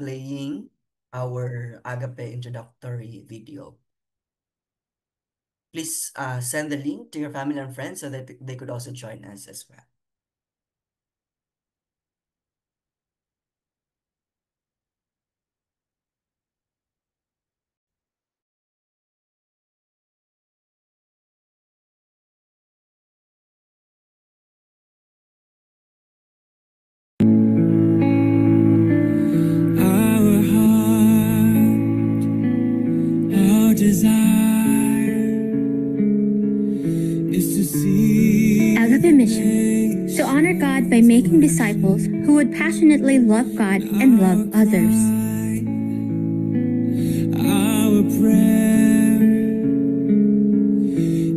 playing our Agape introductory video. Please send the link to your family and friends so that they could also join us as well. Our heart, our desire is to see Agape Mission, to honor God by making disciples who would passionately love God and love others. our prayer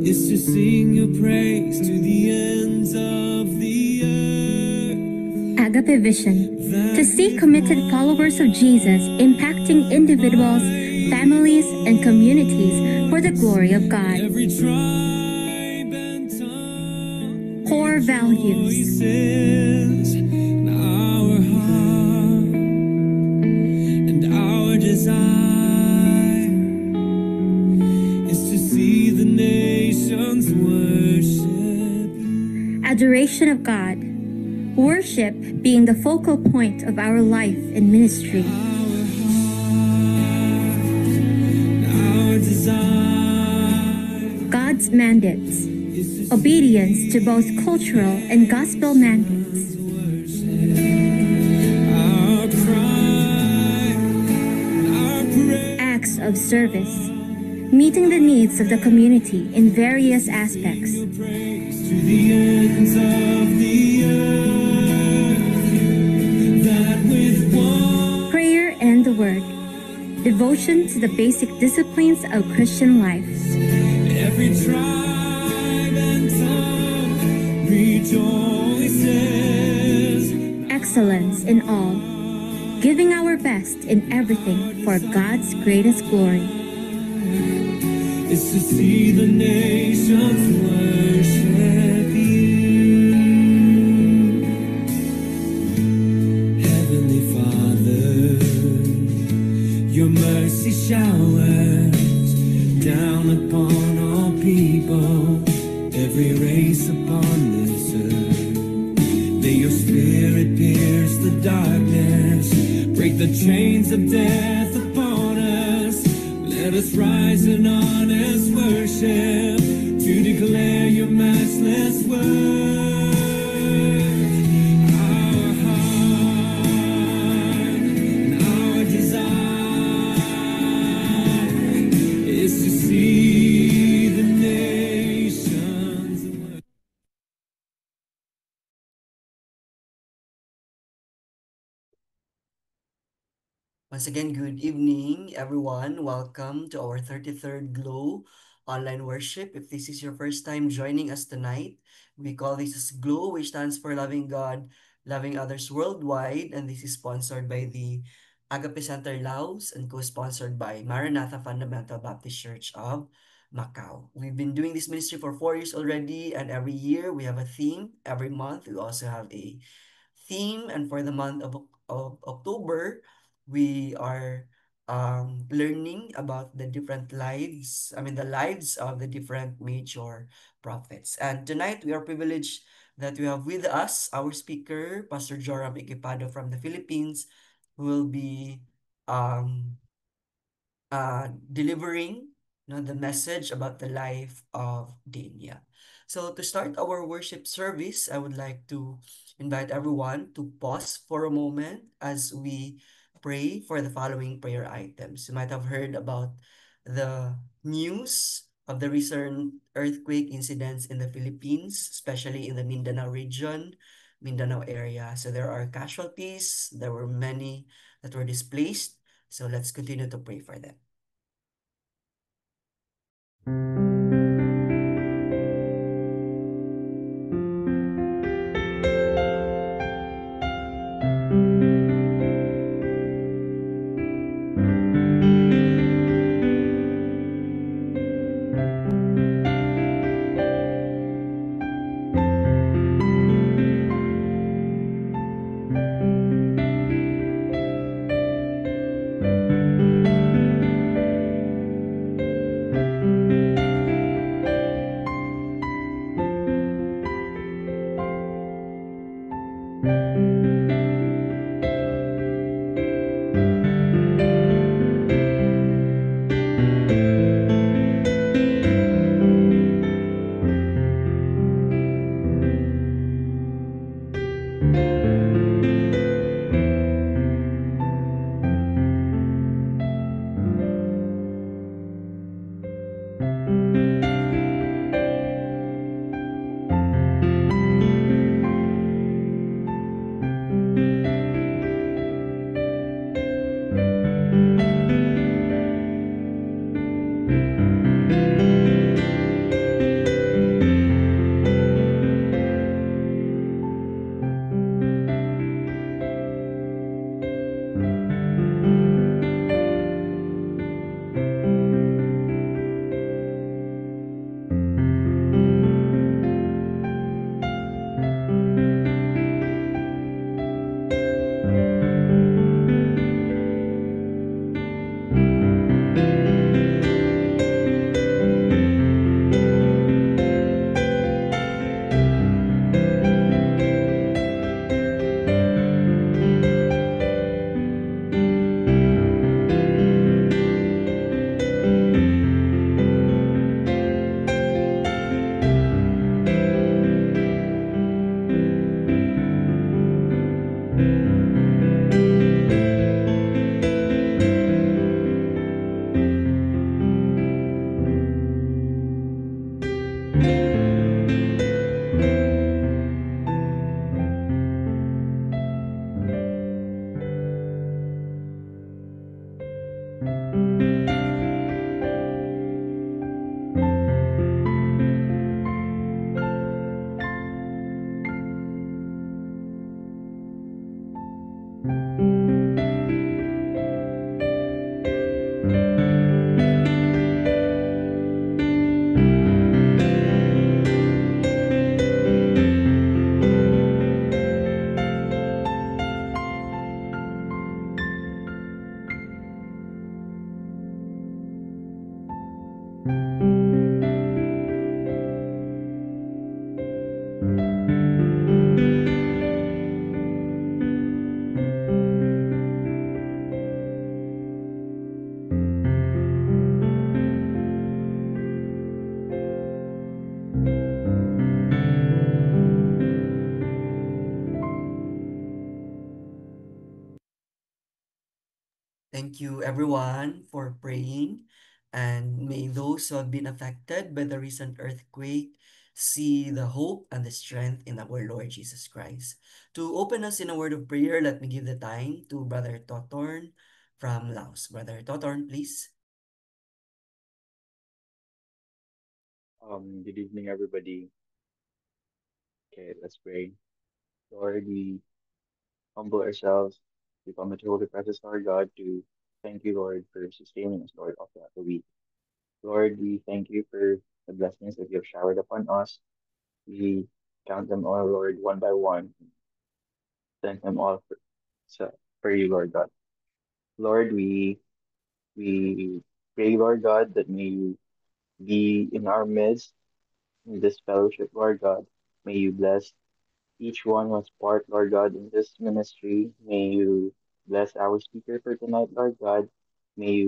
is to sing your praise to the ends of the earth. Agape Vision, to see committed followers of Jesus impacting individuals, families, and communities for the glory of God. Every tribe and tongue, Core values. voices, and our heart and our desire is to see the nations worship you. Adoration of God. Worship being the focal point of our life and ministry. Our desire God's mandates. Obedience to both cultural and gospel mandates. our cry, our prayer Acts of service. Meeting the needs of the community in various aspects. praise to the ends of the earth, that with one Prayer and the Word. Devotion to the basic disciplines of Christian life. every tribe and tongue rejoices. Excellence in all. Giving our best in everything for God's greatest glory. Is to see the nations worship you. Heavenly Father, your mercy showers down upon all people, every race upon this earth. May your spirit pierce the darkness, break the chains of death upon us. Let us rise in honest worship to declare your matchless word. Our heart and our desire is to see the nations. Once again, good evening, everyone. Welcome to our 33rd Glow online worship. If this is your first time joining us tonight, we call this as Glow, which stands for Loving God, Loving Others Worldwide. And this is sponsored by the Agape Center Laos and co-sponsored by Maranatha Fundamental Baptist Church of Macau. We've been doing this ministry for 4 years already, and every year we have a theme. Every month we also have a theme, and for the month of October, we are learning about the different lives, the lives of the different major prophets. And tonight, we are privileged that we have with us our speaker, Pastor Joram Equipado from the Philippines, who will be um, delivering the message about the life of Dania. So to start our worship service, I would like to invite everyone to pause for a moment as we pray for the following prayer items. You might have heard about the news of the recent earthquake incidents in the Philippines, especially in the Mindanao region, Mindanao area. So there are casualties, there were many that were displaced. So let's continue to pray for them. Thank you, everyone, for praying. And may those who have been affected by the recent earthquake see the hope and the strength in our Lord Jesus Christ. To open us in a word of prayer, let me give the time to Brother Totorn from Laos. Brother Totorn, please. Good evening, everybody. Okay, let's pray. Lord, we humble ourselves. We come into holy presence, Lord God, to thank you, Lord, for sustaining us, Lord, all throughout the week. Lord, we thank you for the blessings that you have showered upon us. We count them all, Lord, one by one. Thank them all for you, Lord God. Lord, we pray, Lord God, that may you be in our midst in this fellowship, Lord God. May you bless each one was part, Lord God, in this ministry. May you bless our speaker for tonight, Lord God. May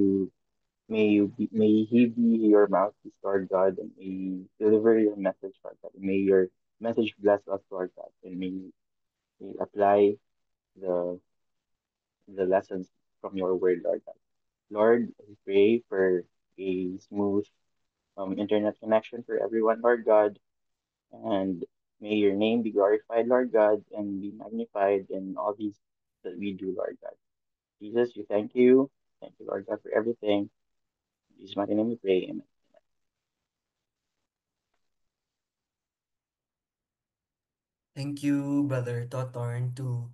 he be your mouthpiece, Lord God, and may you deliver your message, Lord God. May your message bless us, Lord God, and may you apply the the lessons from your word, Lord God. Lord, we pray for a smooth internet connection for everyone, Lord God. And may your name be glorified, Lord God, and be magnified in all these that we do, Lord God. Jesus, we thank you. Thank you, Lord God, for everything. In Jesus' mighty name we pray. Amen. Thank you, Brother Totorn, to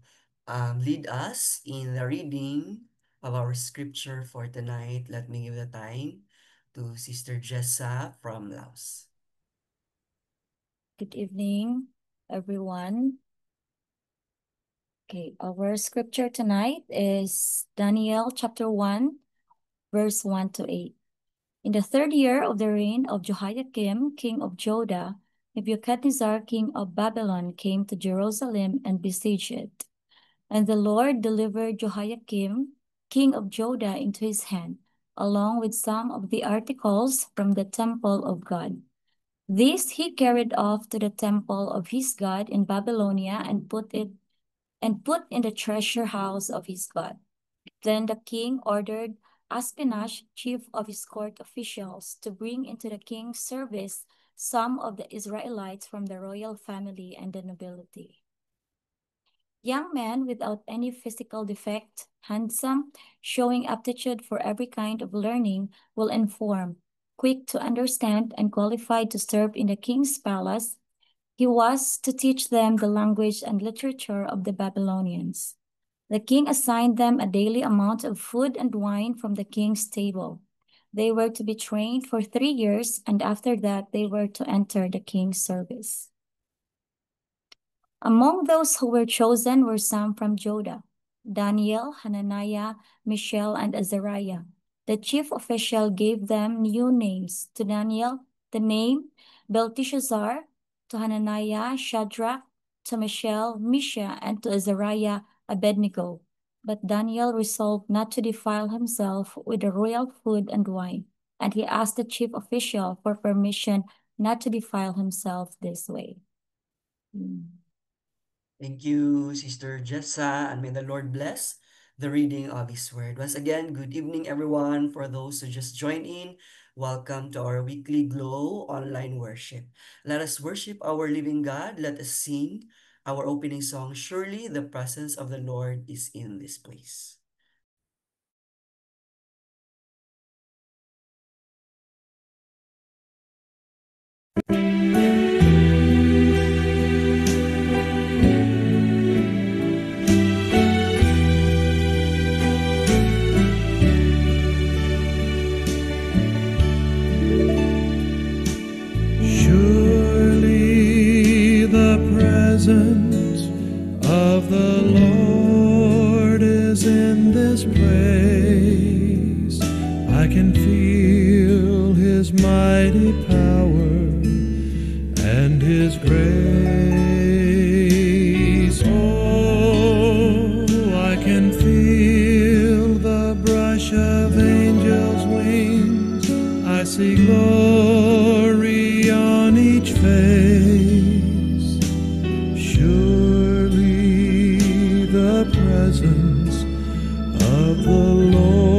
lead us in the reading of our scripture for tonight. Let me give the time to Sister Jessa from Laos. Good evening, everyone. Okay, our scripture tonight is Daniel chapter 1, verse 1 to 8. In the third year of the reign of Jehoiakim, king of Judah, Nebuchadnezzar, king of Babylon, came to Jerusalem and besieged it. And the Lord delivered Jehoiakim, king of Judah, into his hand, along with some of the articles from the temple of God. This he carried off to the temple of his God in Babylonia and put in the treasure house of his God. Then the king ordered Aspenaz, chief of his court officials, to bring into the king's service some of the Israelites from the royal family and the nobility. Young men without any physical defect, handsome, showing aptitude for every kind of learning, well informed, quick to understand, and qualified to serve in the king's palace. He was to teach them the language and literature of the Babylonians. The king assigned them a daily amount of food and wine from the king's table. They were to be trained for 3 years, and after that they were to enter the king's service. Among those who were chosen were some from Judah: Daniel, Hananiah, Mishael, and Azariah. The chief official gave them new names. To Daniel, the name Belteshazzar; to Hananiah, Shadrach; to Mishael, Misha; and to Azariah, Abednego. But Daniel resolved not to defile himself with the royal food and wine, and he asked the chief official for permission not to defile himself this way. Thank you, Sister Jessa, and may the Lord bless the reading of His Word. Once again, good evening, everyone. For those who just joined in, welcome to our weekly Glow online worship. Let us worship our living God. Let us sing our opening song, Surely the Presence of the Lord is in this place. Surely the presence of the Lord is in this place. I can feel His mighty power and His grace. Oh, I can feel the brush of angels' wings. I see glory on each face. Surely the presence of the Lord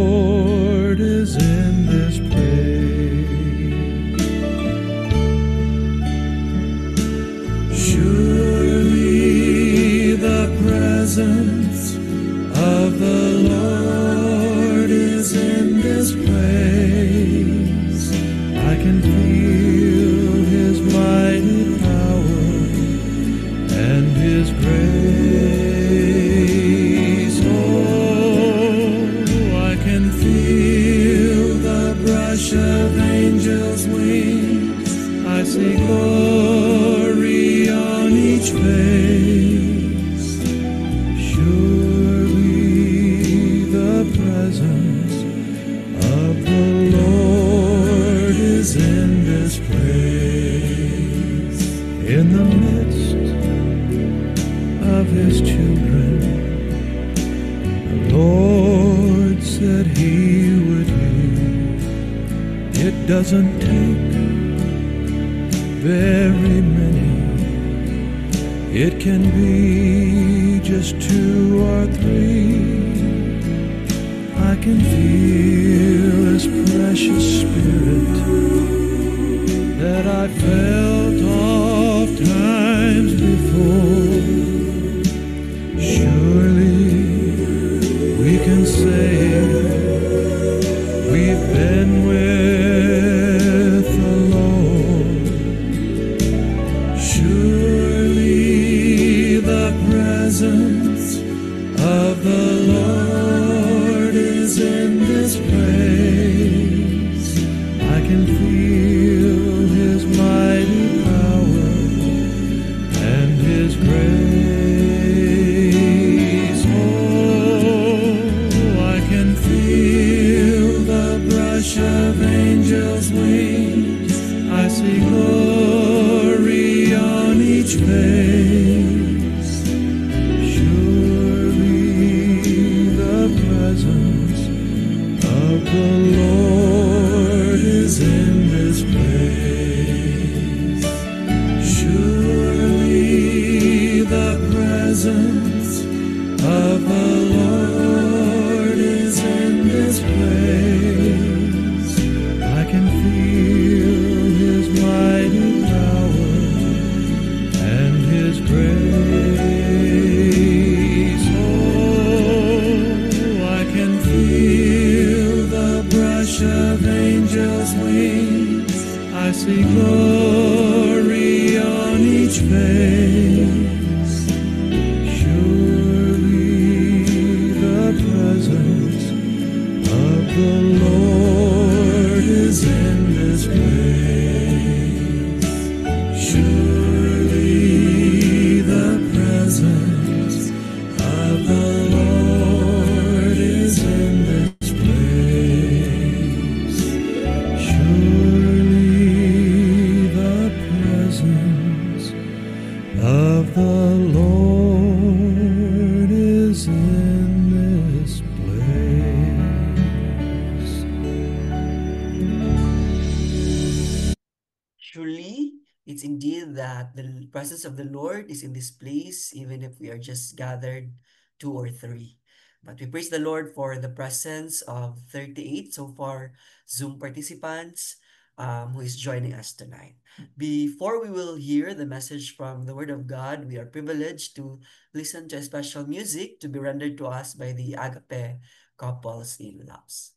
can feel His mighty power and His grace. Oh, I can feel the brush of angels' wings. I see glory on each face. Surely the presence of the Lord is in this place. In the midst of His children, the Lord said He would hear. It doesn't take very many. It can be just 2 or 3. I can feel His precious Spirit that I felt oft times before. Surely we can say we've been with the Lord. Surely the presence of the Lord is in this place. I can feel His mighty power and His grace. Oh, I can feel the brush of angels' wings. I see glory on each face. Surely the presence of the Lord is in this place. Surely the presence of the Lord is in this place. I can feel His mighty power and His grace. Oh, I can feel the brush of angels' wings. I see glory on each face. Surely the presence of the Lord is in this place. Surely the presence of the Lord is in this place. Surely the presence of the Lord is in this place. Surely, it's indeed that the presence of the Lord is in this place, even if we are just gathered 2 or 3. But we praise the Lord for the presence of 38 so far Zoom participants who is joining us tonight. Before we will hear the message from the Word of God, we are privileged to listen to a special music to be rendered to us by the Agape Couples in Laos.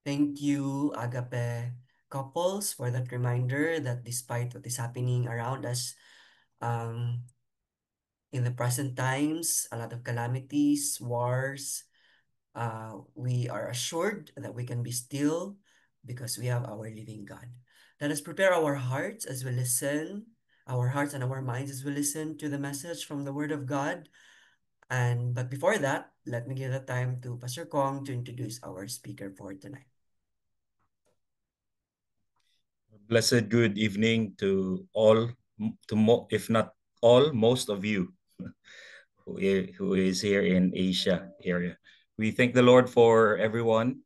Thank you, Agape couples, for that reminder that despite what is happening around us, um, in the present times, a lot of calamities, wars, we are assured that we can be still because we have our living God. Let us prepare our hearts as we listen, our hearts and our minds as we listen to the message from the Word of God. But before that, let me give the time to Pastor Kong to introduce our speaker for tonight. Blessed good evening to all, if not all, most of you who is here in Asia area. We thank the Lord for everyone,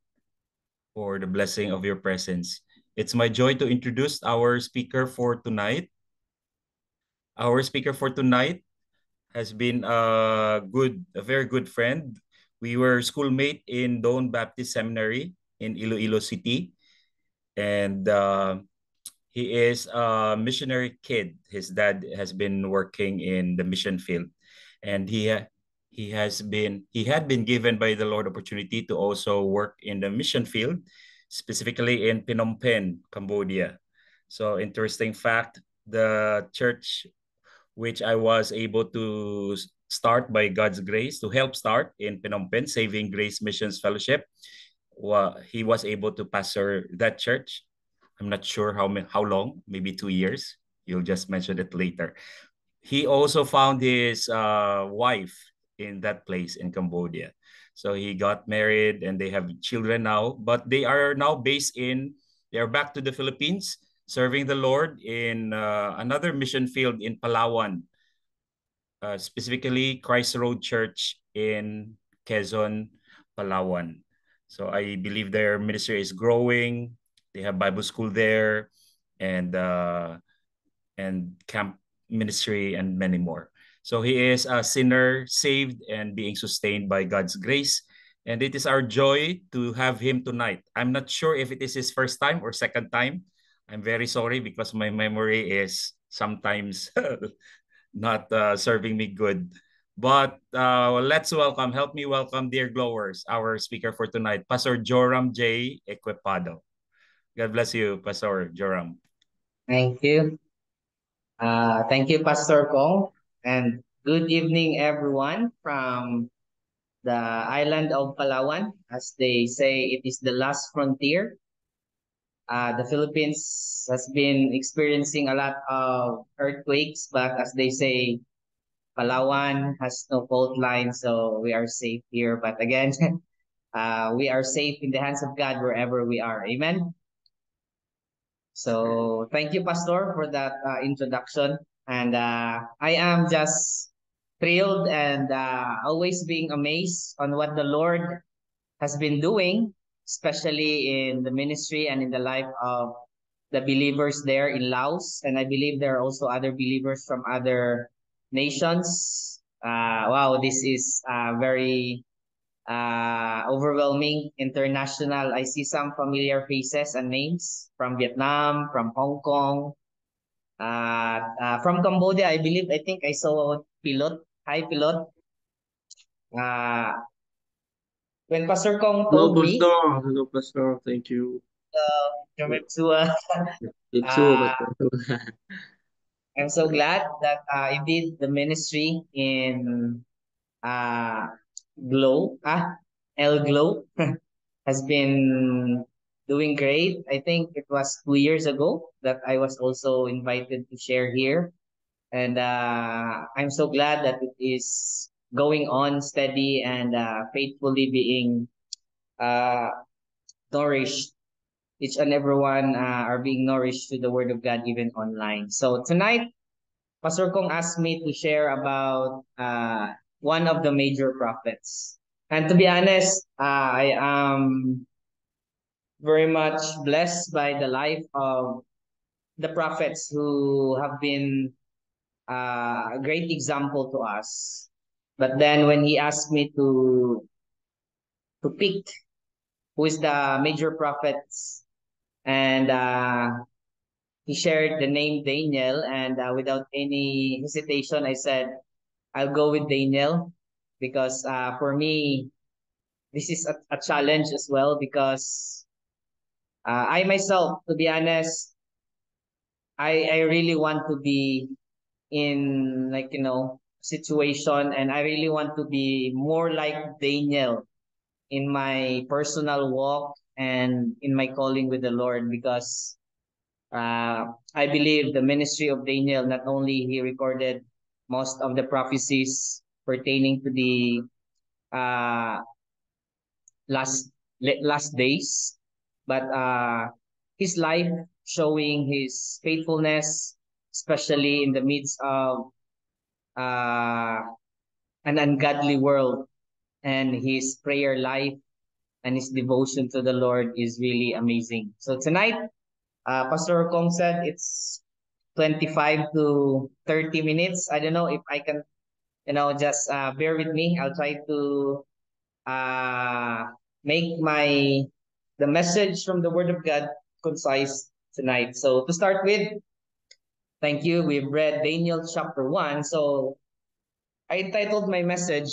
for the blessing of your presence. It's my joy to introduce our speaker for tonight. Our speaker for tonight has been a very good friend. We were schoolmate in Doan Baptist Seminary in Iloilo City, and he is a missionary kid. His dad has been working in the mission field, and he had been given by the Lord opportunity to also work in the mission field, specifically in Phnom Penh, Cambodia. So interesting fact, the church which I was able to start by God's grace to help start in Phnom Penh, Saving Grace Missions Fellowship. He was able to pastor that church. I'm not sure how long, maybe 2 years. You'll just mention it later. He also found his wife in that place in Cambodia. So he got married and they have children now, but they are back to the Philippines, serving the Lord in another mission field in Palawan, specifically Christ Road Church in Quezon, Palawan. So I believe their ministry is growing. They have Bible school there, and camp ministry and many more. So he is a sinner saved and being sustained by God's grace. And it is our joy to have him tonight. I'm not sure if it is his first time or second time. I'm very sorry because my memory is sometimes not serving me good. But help me welcome, dear glowers, our speaker for tonight, Pastor Joram J. Equipado. God bless you, Pastor Joram. Thank you. Thank you, Pastor Kong. And good evening, everyone from the island of Palawan. As they say, it is the last frontier. The Philippines has been experiencing a lot of earthquakes, but as they say, Palawan has no fault line, so we are safe here. But again, we are safe in the hands of God wherever we are. Amen. So thank you, Pastor, for that introduction. And I am just thrilled and always being amazed on what the Lord has been doing, especially in the ministry and in the life of the believers there in Laos. And I believe there are also other believers from other nations. Wow, this is very overwhelming, international. I see some familiar faces and names from Vietnam, from Hong Kong, from Cambodia. I think I saw Pilot. Hi, Pilot. When Pastor Kong Hello, told me, Pastor. Hello, Pastor. Thank you. It's so, uh, Pastor. I'm so glad that indeed the ministry in uh, El Glow has been doing great. I think it was 2 years ago that I was also invited to share here. And I'm so glad that it is going on steady and faithfully being uh, nourished. Each and everyone are being nourished to the Word of God even online. So tonight, Pastor Kong asked me to share about one of the major prophets. And to be honest, I am very much blessed by the life of the prophets who have been a great example to us. But then when he asked me to pick who is the major prophets, and he shared the name Daniel, and without any hesitation, I said, I'll go with Daniel because for me, this is a challenge as well because I myself, to be honest, I really want to be in like, situation, and I really want to be more like Daniel in my personal walk and in my calling with the Lord, because I believe the ministry of Daniel, not only he recorded most of the prophecies pertaining to the uh, last days, but his life showing his faithfulness, especially in the midst of uh, an ungodly world, and his prayer life and his devotion to the Lord is really amazing. So tonight, Pastor Kong said it's 25 to 30 minutes. I don't know if I can, just bear with me. I'll try to uh, make the message from the Word of God concise tonight. So to start with, thank you. We've read Daniel chapter 1. So I entitled my message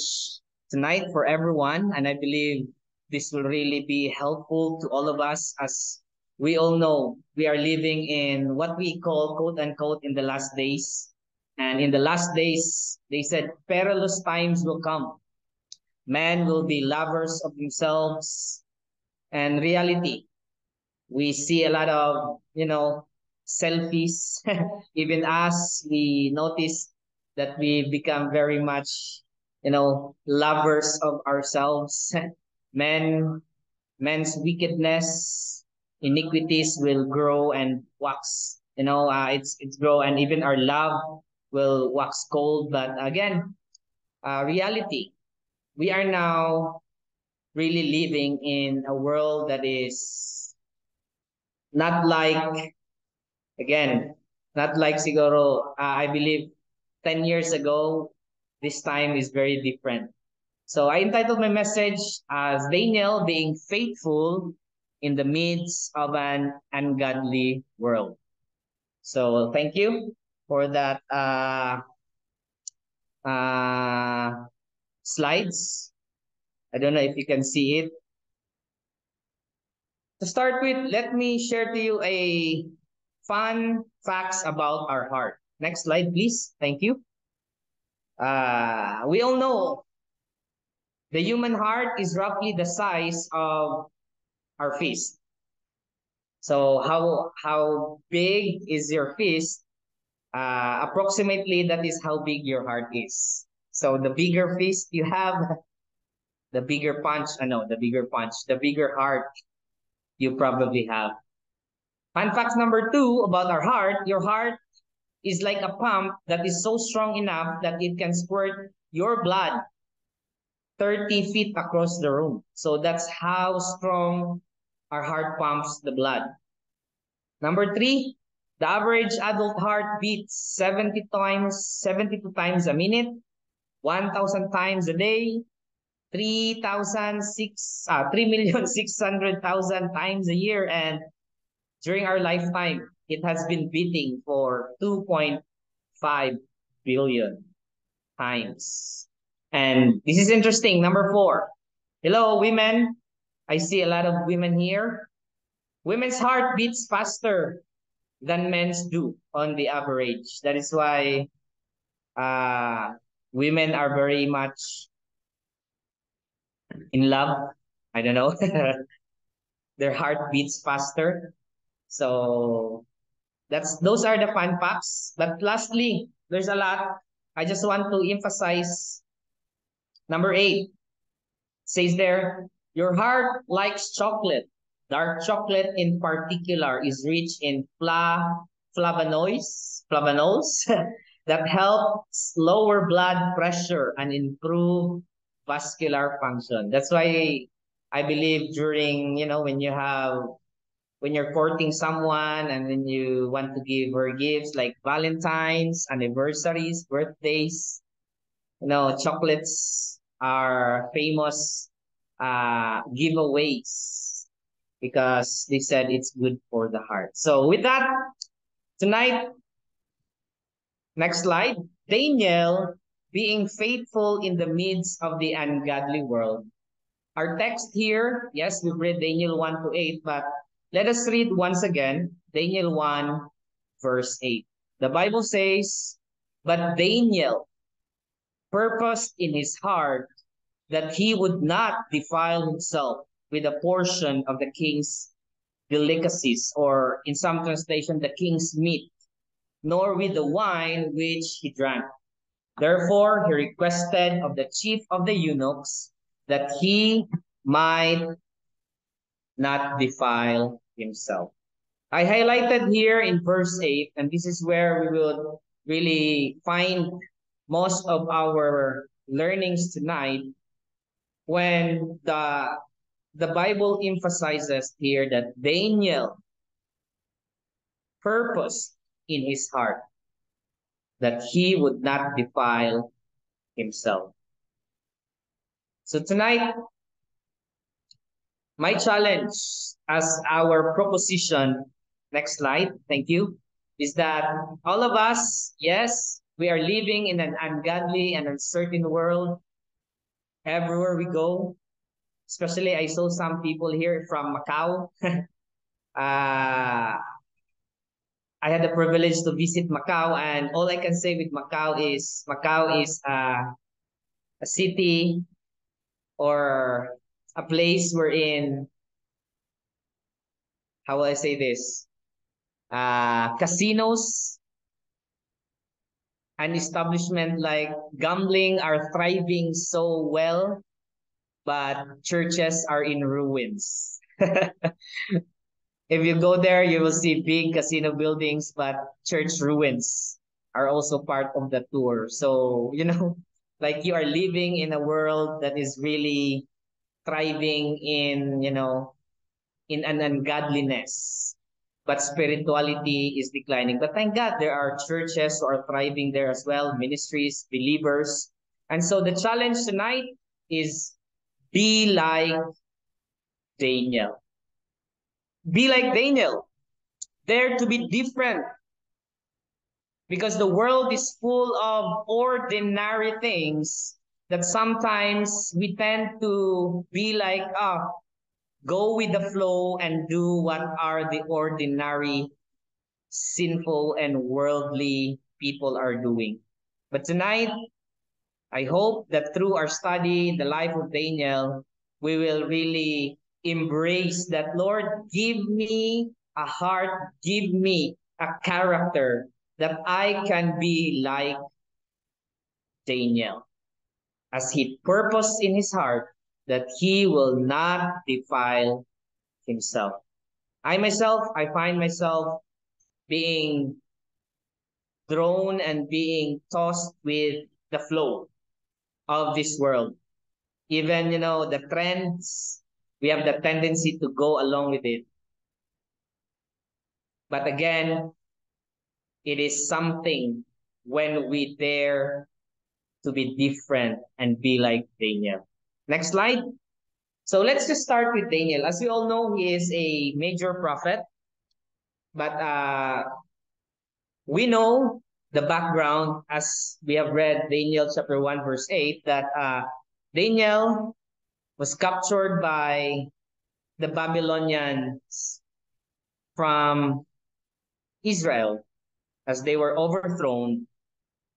tonight for everyone, and I believe this will really be helpful to all of us, as we all know we are living in what we call, quote unquote, in the last days. And in the last days, they said perilous times will come. Men will be lovers of themselves, and reality. We see a lot of, selfies. Even us, we notice that we become very much, lovers of ourselves. Men, men's wickedness, iniquities will grow and wax. It's grow, and even our love will wax cold. But again, reality. We are now really living in a world that is not like, again, not like siguro, I believe 10 years ago, this time is very different. So I entitled my message as Daniel being faithful in the midst of an ungodly world. So thank you for that slides. I don't know if you can see it. To start with, let me share to you a fun facts about our heart. Next slide, please. Thank you. We all know the human heart is roughly the size of our fist. So how big is your fist? Approximately, that is how big your heart is. So the bigger fist you have, the bigger punch. The bigger heart you probably have. Fun fact number 2 about our heart: your heart is like a pump that is so strong enough that it can squirt your blood 30 feet across the room. So that's how strong our heart pumps the blood. Number 3, the average adult heart beats 72 times a minute, 1,000 times a day, 3,600,000 times a year, and during our lifetime, it has been beating for 2.5 billion times. And this is interesting. Number 4. Hello, women. I see a lot of women here. Women's heart beats faster than men's do on the average. That is why women are very much in love. I don't know. Their heart beats faster. So those are the fun facts. But lastly, there's a lot. I just want to emphasize number 8. Says there, your heart likes chocolate. Dark chocolate in particular is rich in flavonoids that helps lower blood pressure and improve vascular function. That's why I believe during, when you're courting someone and when you want to give her gifts like Valentine's, anniversaries, birthdays, chocolates are famous giveaways because they said it's good for the heart. So with that, tonight, next slide, Daniel being faithful in the midst of the ungodly world. Our text here, yes, we've read Daniel 1 to 8, but Let us read once again Daniel 1, verse 8. The Bible says, "But Daniel purposed in his heart that he would not defile himself with a portion of the king's delicacies," or in some translation, the king's meat, "nor with the wine which he drank. Therefore, he requested of the chief of the eunuchs that he might not defile himself." I highlighted here in verse 8, and this is where we will really find most of our learnings tonight, when the Bible emphasizes here that Daniel purposed in his heart that he would not defile himself. So tonight, my challenge as our proposition, next slide, thank you, is that all of us, yes, we are living in an ungodly and uncertain world everywhere we go. Especially, I saw some people here from Macau. I had the privilege to visit Macau, and all I can say with Macau is a city or a place wherein, how will I say this? Casinos and establishment like gambling are thriving so well, but churches are in ruins. If you go there, you will see big casino buildings, but church ruins are also part of the tour. So, like you are living in a world that is really thriving in, in an ungodliness, but spirituality is declining. But thank God there are churches who are thriving there as well, ministries, believers. And so the challenge tonight is be like Daniel. Be like Daniel. Dare to be different. Because the world is full of ordinary things that sometimes we tend to be like, go with the flow and do what are the ordinary, sinful, and worldly people are doing. But tonight, I hope that through our study, the life of Daniel, we will really embrace that, Lord, give me a heart, give me a character that I can be like Daniel, as he purposed in his heart that he will not defile himself. I find myself being drawn and being tossed with the flow of this world. Even, the trends, we have the tendency to go along with it. But again, it is something when we dare to be different and be like Daniel. Next slide. So let's just start with Daniel. As we all know, he is a major prophet. But we know the background, as we have read Daniel chapter 1, verse 8, that Daniel was captured by the Babylonians from Israel as they were overthrown.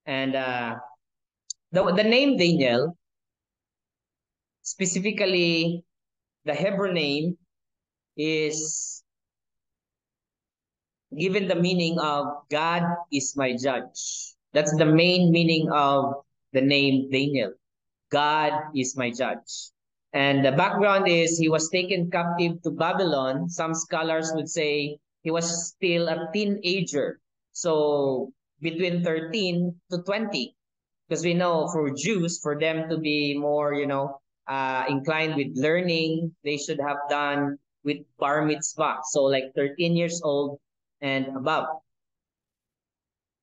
And the name Daniel, specifically the Hebrew name, is given the meaning of God is my judge. That's the main meaning of the name Daniel. God is my judge. And the background is he was taken captive to Babylon. Some scholars would say he was still a teenager. So between 13 to 20. Because we know for Jews, for them to be more, inclined with learning, they should have done with bar mitzvah. So like 13 years old and above.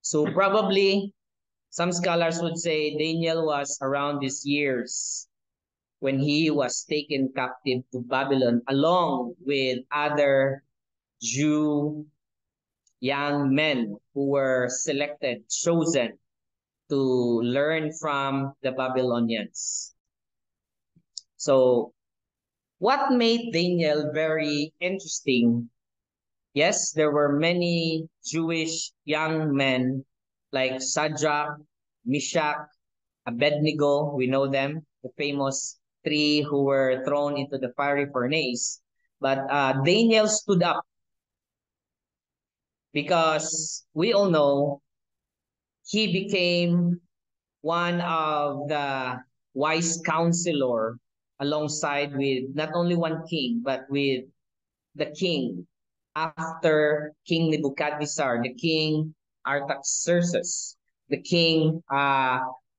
So probably some scholars would say Daniel was around these years when he was taken captive to Babylon along with other Jew young men who were selected, chosen to learn from the Babylonians. So what made Daniel very interesting Yes, there were many Jewish young men like Shadrach, Meshach, Abednego. We know them, the famous three who were thrown into the fiery furnace. But Daniel stood up because we all know he became one of the wise counselor alongside with not only one king, but with the king after King Nebuchadnezzar, the king Artaxerxes, the king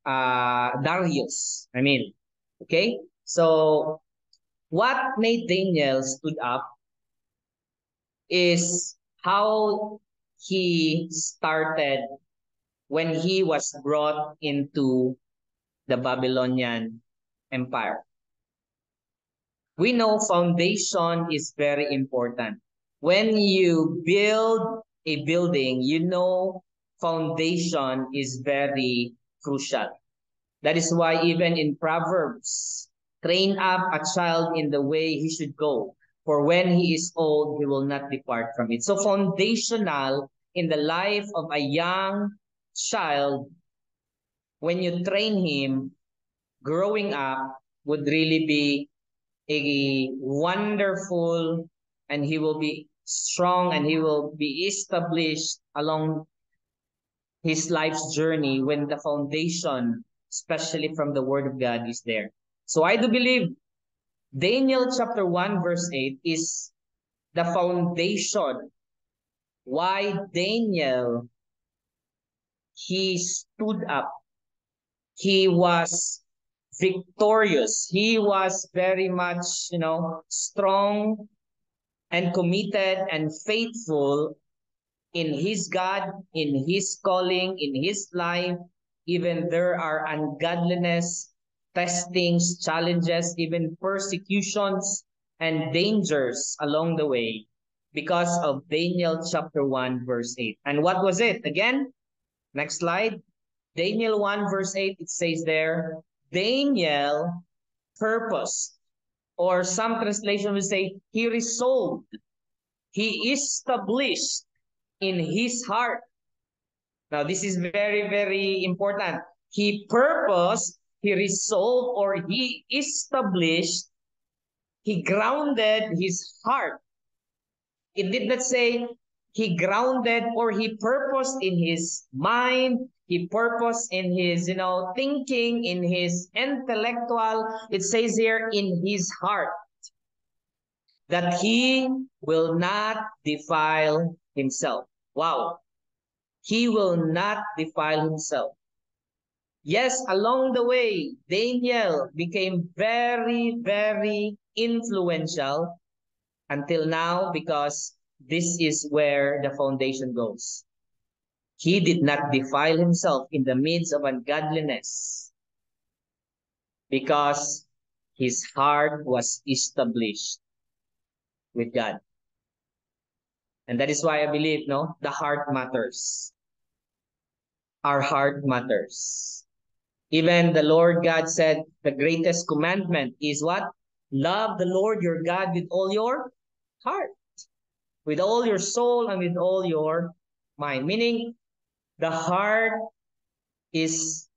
Darius. Okay? So what made Daniel stood up is how he started when he was brought into the Babylonian Empire. We know foundation is very important. When you build a building, you know foundation is very crucial. That is why even in Proverbs, train up a child in the way he should go. For when he is old, he will not depart from it. So foundational in the life of a young child, when you train him, growing up would really be a wonderful, and he will be strong and he will be established along his life's journey when the foundation, especially from the Word of God, is there. So I do believe Daniel chapter 1 verse 8 is the foundation why Daniel, he stood up. He was victorious. He was very much, strong and committed and faithful in his God, in his calling, in his life. Even there are ungodliness, testings, challenges, even persecutions and dangers along the way because of Daniel chapter 1 verse 8. And what was it? Again, next slide. Daniel 1 verse 8, it says there, Daniel purposed, or some translation will say, he resolved, he established in his heart. Now, this is very, very important. He purposed, he resolved, or he established, he grounded his heart. It did not say he grounded or he purposed in his mind, he purposed in his, thinking, in his intellectual. It says here in his heart that he will not defile himself. Wow. He will not defile himself. Yes, along the way, Daniel became very, very influential until now because this is where the foundation goes. He did not defile himself in the midst of ungodliness because his heart was established with God. And that is why I believe, the heart matters. Our heart matters. Even the Lord God said the greatest commandment is what? Love the Lord your God with all your heart, with all your soul, and with all your mind. Meaning, the heart is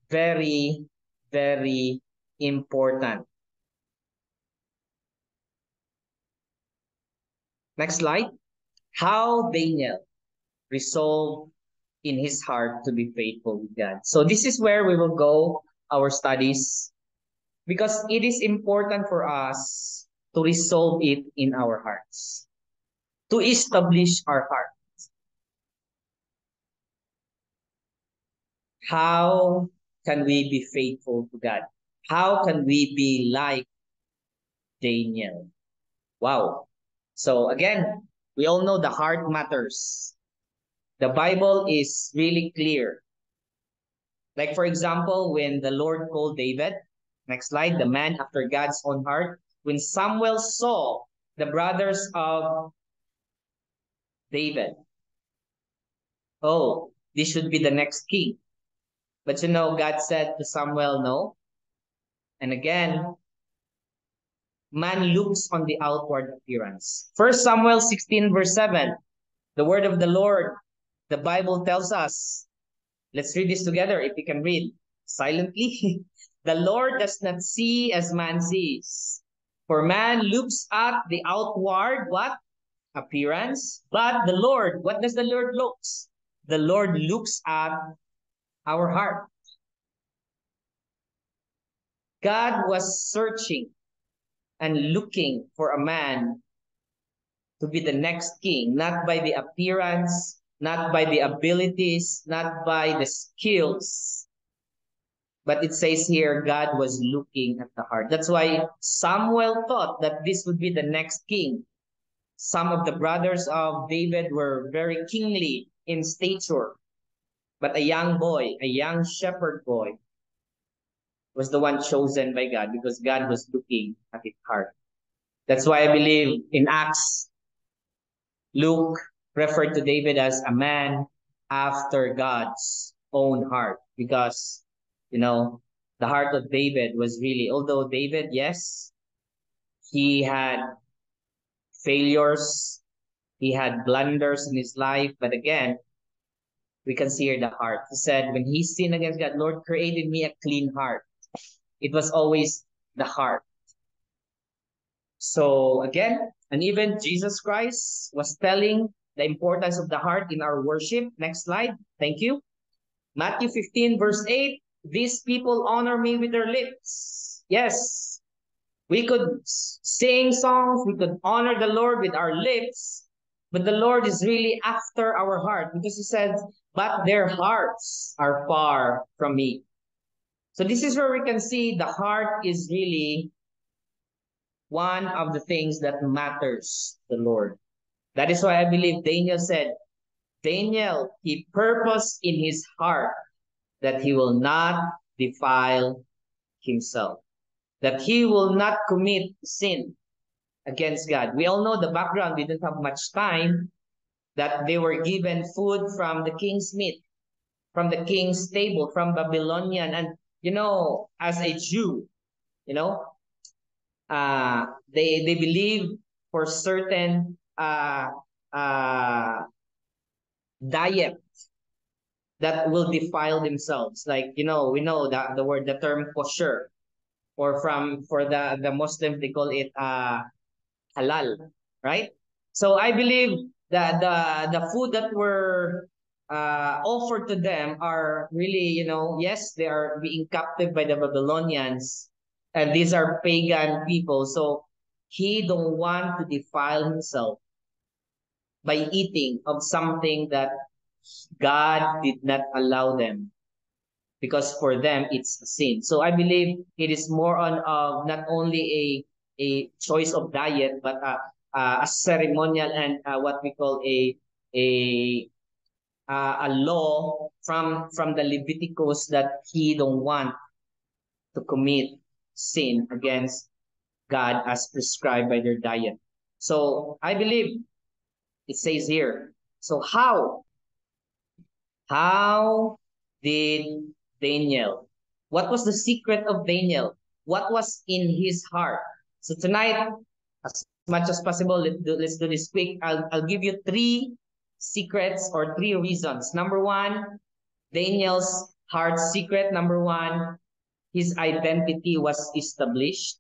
very, very important. Next slide. How Daniel resolved in his heart to be faithful with God. So this is where we will go our studies because it is important for us to resolve it in our hearts, to establish our heart. How can we be faithful to God? How can we be like Daniel? Wow. So again, we all know the heart matters. The Bible is really clear. Like for example, when the Lord called David, next slide, the man after God's own heart, when Samuel saw the brothers of David, oh, this should be the next king. But God said to Samuel, no. And again, man looks on the outward appearance. 1 Samuel 16 verse 7, the word of the Lord, the Bible tells us, let's read this together if you can read silently. The Lord does not see as man sees. For man looks at the outward, what? Appearance. But the Lord, what does the Lord looks? The Lord looks at our heart. God was searching and looking for a man to be the next king, not by the appearance, not by the abilities, not by the skills. But it says here, God was looking at the heart. That's why Samuel thought that this would be the next king. Some of the brothers of David were very kingly in stature. But a young boy, a young shepherd boy, was the one chosen by God because God was looking at his heart. That's why I believe in Acts, Luke referred to David as a man after God's own heart because, the heart of David was really, although David, yes, he had failures, he had blunders in his life, but again, we can see here the heart. He said, when he sinned against God, Lord, create in me a clean heart. It was always the heart. So again, and even Jesus Christ was telling the importance of the heart in our worship. Next slide. Thank you. Matthew 15 verse 8, these people honor me with their lips. Yes, we could sing songs, we could honor the Lord with our lips, but the Lord is really after our heart because he says, but their hearts are far from me. So this is where we can see the heart is really one of the things that matters to the Lord. That is why I believe Daniel said, Daniel, he purposed in his heart that he will not defile himself, that he will not commit sin against God. We all know the background. We didn't have much time, that they were given food from the king's meat, from the king's table, from Babylonian. And, as a Jew, they believe for certain diet that will defile themselves. Like, we know that the term kosher, or for the Muslims, they call it halal, right? So I believe that the food that were offered to them are really, yes, they are being captive by the Babylonians, and these are pagan people. So he don't want to defile himself by eating of something that God did not allow them, because for them it's a sin. So I believe it is more on not only a choice of diet, but a ceremonial and what we call a law from the Leviticus, that he don't want to commit sin against God as prescribed by their diet. So I believe it says here. So how did Daniel? What was the secret of Daniel? What was in his heart? So tonight, as much as possible, let's do this quick. I'll give you 3 secrets or 3 reasons. Number 1, Daniel's heart secret. Number 1, his identity was established,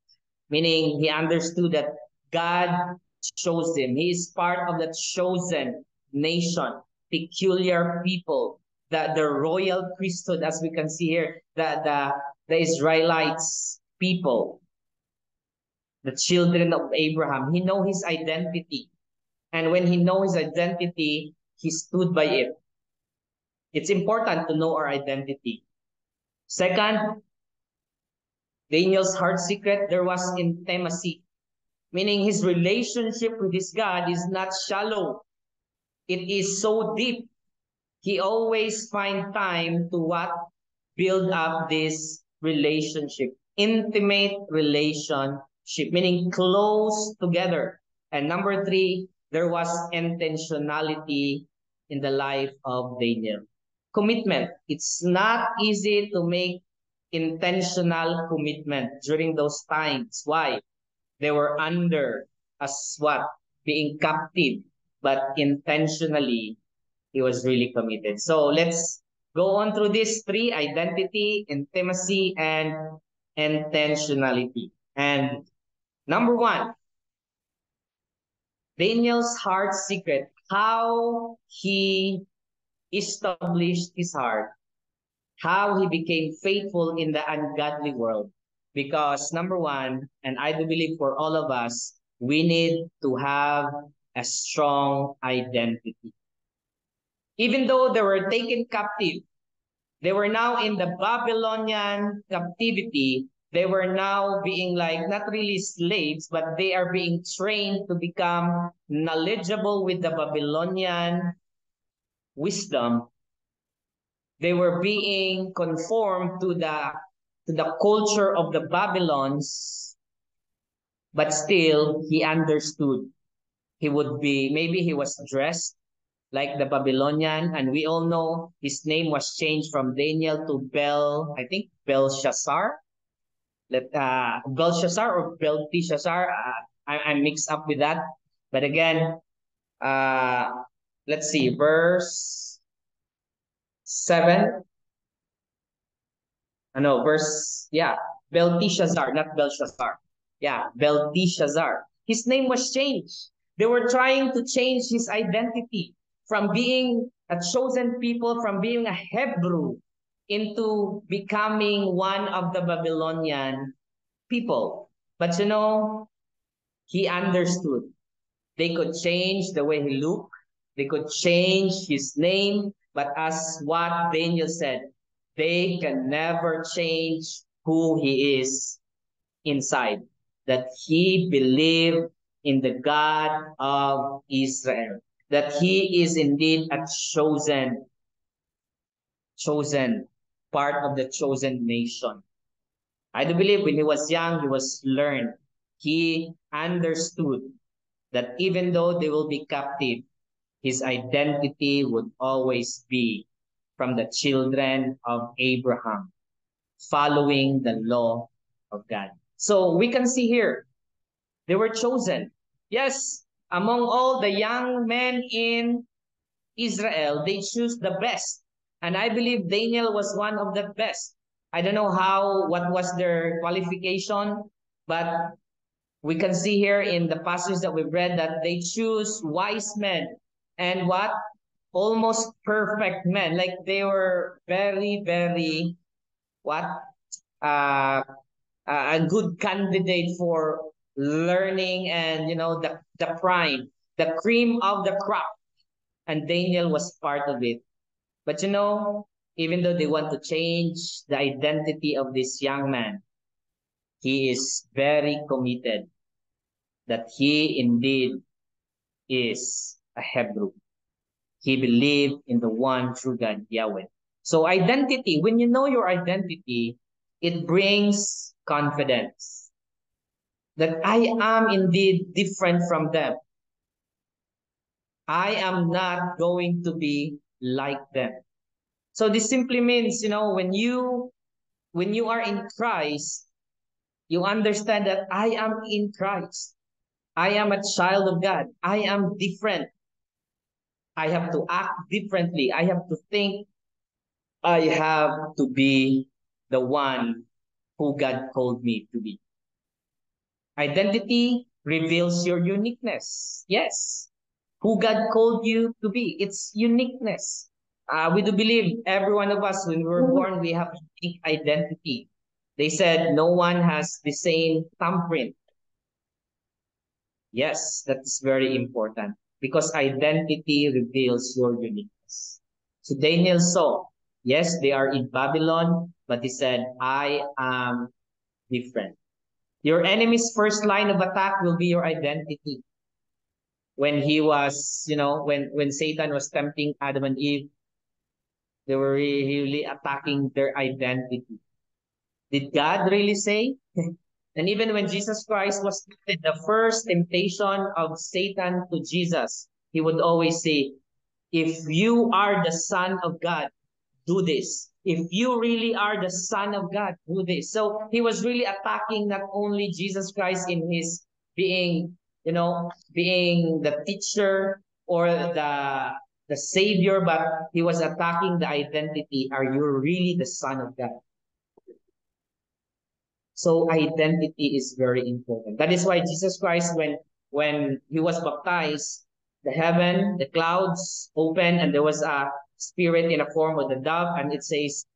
meaning he understood that God chose him. He is part of the chosen nation, peculiar people, the royal priesthood, as we can see here, the Israelites people, the children of Abraham. He know his identity. And when he know his identity, he stood by it. It's important to know our identity. Second, Daniel's heart secret, there was intimacy, meaning his relationship with his God is not shallow. It is so deep. He always find time to what? Build up this relationship, intimate relationship, meaning close together. And number 3, there was intentionality in the life of Daniel. Commitment. It's not easy to make intentional commitment during those times. Why? They were under as what? Being captive, but intentionally, he was really committed. So let's go on through these three: identity, intimacy, and intentionality. And number one, Daniel's heart secret, how he established his heart, how he became faithful in the ungodly world. Because number one, and I do believe for all of us, we need to have a strong identity. Even though they were taken captive, they were now in the Babylonian captivity. They were now being like, not really slaves, but they are being trained to become knowledgeable with the Babylonian wisdom. They were being conformed to the culture of the Babylons, but still he understood. He would be, maybe he was dressed like the Babylonian, and we all know his name was changed from Daniel to I think Belshazzar. Belshazzar or Belteshazzar, I'm mixed up with that. But again, let's see, verse 7. No, Belteshazzar, not Belshazzar. Yeah, Belteshazzar. His name was changed. They were trying to change his identity from being a chosen people, from being a Hebrew, into becoming one of the Babylonian people. But you know, he understood. They could change the way he looked. They could change his name. But as what Daniel said, they can never change who he is inside. That he believed in the God of Israel. That he is indeed a chosen part of the chosen nation. I do believe when he was young, he was learned. He understood that even though they will be captive, his identity would always be from the children of Abraham, following the law of God. So we can see here, they were chosen. Yes, among all the young men in Israel, they choose the best. And I believe Daniel was one of the best. I don't know what was their qualification, but we can see here in the passage that we've read that they choose wise men and what? Almost perfect men. Like they were very, very, what? A good candidate for learning and, you know, the prime, the cream of the crop. And Daniel was part of it. But you know, even though they want to change the identity of this young man, he is very committed that he indeed is a Hebrew. He believed in the one true God, Yahweh. So identity, when you know your identity, it brings confidence that I am indeed different from them. I am not going to be like them. So this simply means, you know, when you are in Christ, you understand that I am in Christ. I am a child of God. I am different. I have to act differently. I have to think. I have to be the one who God called me to be. Identity reveals your uniqueness. Yes. Who God called you to be. It's uniqueness. We do believe every one of us, when we were born, we have a unique identity. They said no one has the same thumbprint. Yes, that's very important because identity reveals your uniqueness. So Daniel saw, yes, they are in Babylon, but he said, I am different. Your enemy's first line of attack will be your identity. When he was, you know, when Satan was tempting Adam and Eve, they were really attacking their identity. Did God really say? And even when Jesus Christ was tempted, the first temptation of Satan to Jesus, he would always say, if you are the Son of God, do this. If you really are the Son of God, do this. So he was really attacking not only Jesus Christ in his being, being the teacher or the Savior, but he was attacking the identity. Are you really the Son of God? So identity is very important. That is why Jesus Christ, when he was baptized, the heaven, the clouds opened, and there was a spirit in a form of the dove, and it says,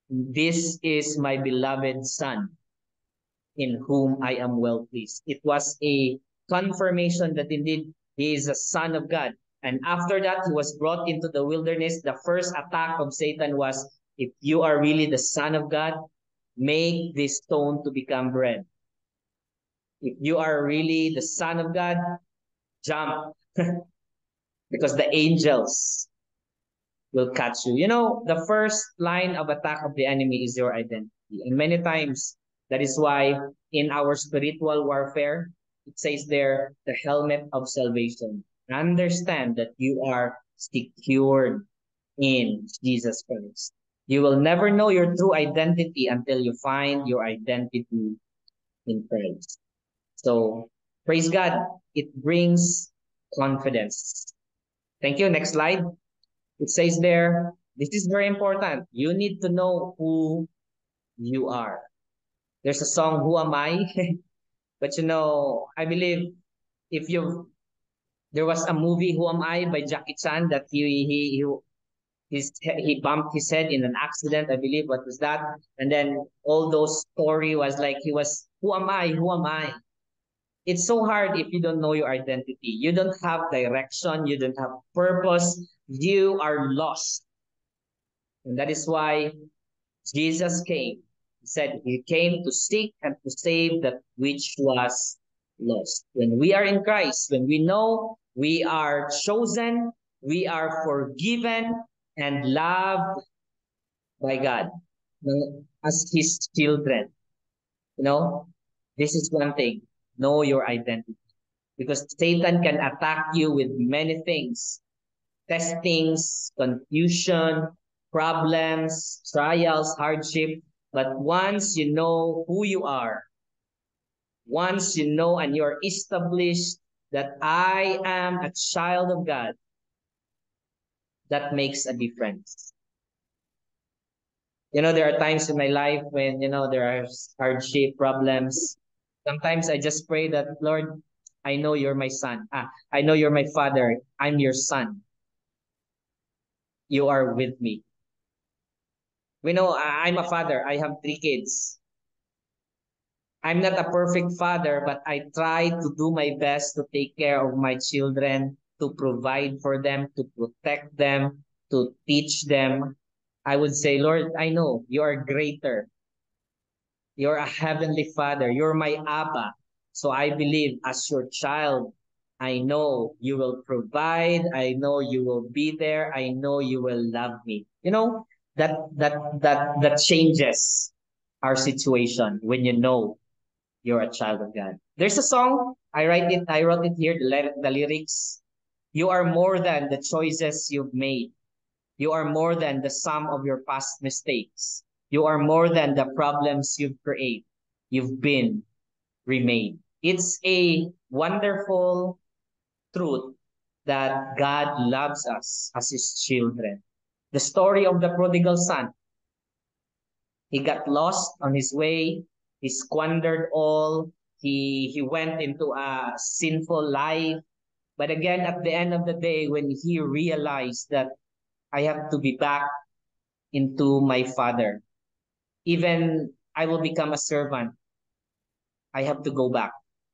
"This is my beloved Son, in whom I am well pleased." It was a confirmation that indeed he is a Son of God. And after that, he was brought into the wilderness. The first attack of Satan was, if you are really the Son of God, make this stone to become bread. If you are really the Son of God, jump. Because the angels will catch you. The first line of attack of the enemy is your identity. And many times, that is why in our spiritual warfare, it says there, the helmet of salvation. Understand that you are secured in Jesus Christ. You will never know your true identity until you find your identity in Christ. So, praise God, it brings confidence. Thank you. Next slide. It says there, this is very important. You need to know who you are. There's a song, "Who Am I?" But I believe if there was a movie, "Who Am I?" by Jackie Chan, that he bumped his head in an accident, I believe. What was that? And then all those story was like he was, "Who am I? Who am I?" It's so hard if you don't know your identity. You don't have direction. You don't have purpose. You are lost. And that is why Jesus came. He said he came to seek and to save that which was lost. When we are in Christ, when we know we are chosen, we are forgiven and loved by God as his children. This is one thing. Know your identity. Because Satan can attack you with many things. Testings, confusion, problems, trials, hardship. But once you know who you are, once you know and you're established that I am a child of God, that makes a difference. There are times in my life when, there are hardship, problems. Sometimes I just pray that, Lord, I know you're my son. I know you're my father. I'm your son. You are with me. I'm a father. I have 3 kids. I'm not a perfect father, but I try to do my best to take care of my children, to provide for them, to protect them, to teach them. I would say, Lord, I know you are greater. You're a heavenly father. You're my Abba. So I believe as your child, I know you will provide. I know you will be there. I know you will love me. That changes our situation when you know you're a child of God. There's a song. I wrote it here, the lyrics. You are more than the choices you've made. You are more than the sum of your past mistakes. You are more than the problems you've created. You've been remade. It's a wonderful truth that God loves us as his children. The story of the prodigal son. He got lost on his way. He squandered all. He went into a sinful life. But again, at the end of the day, when he realized that I have to be back into my father, even I will become a servant, I have to go back.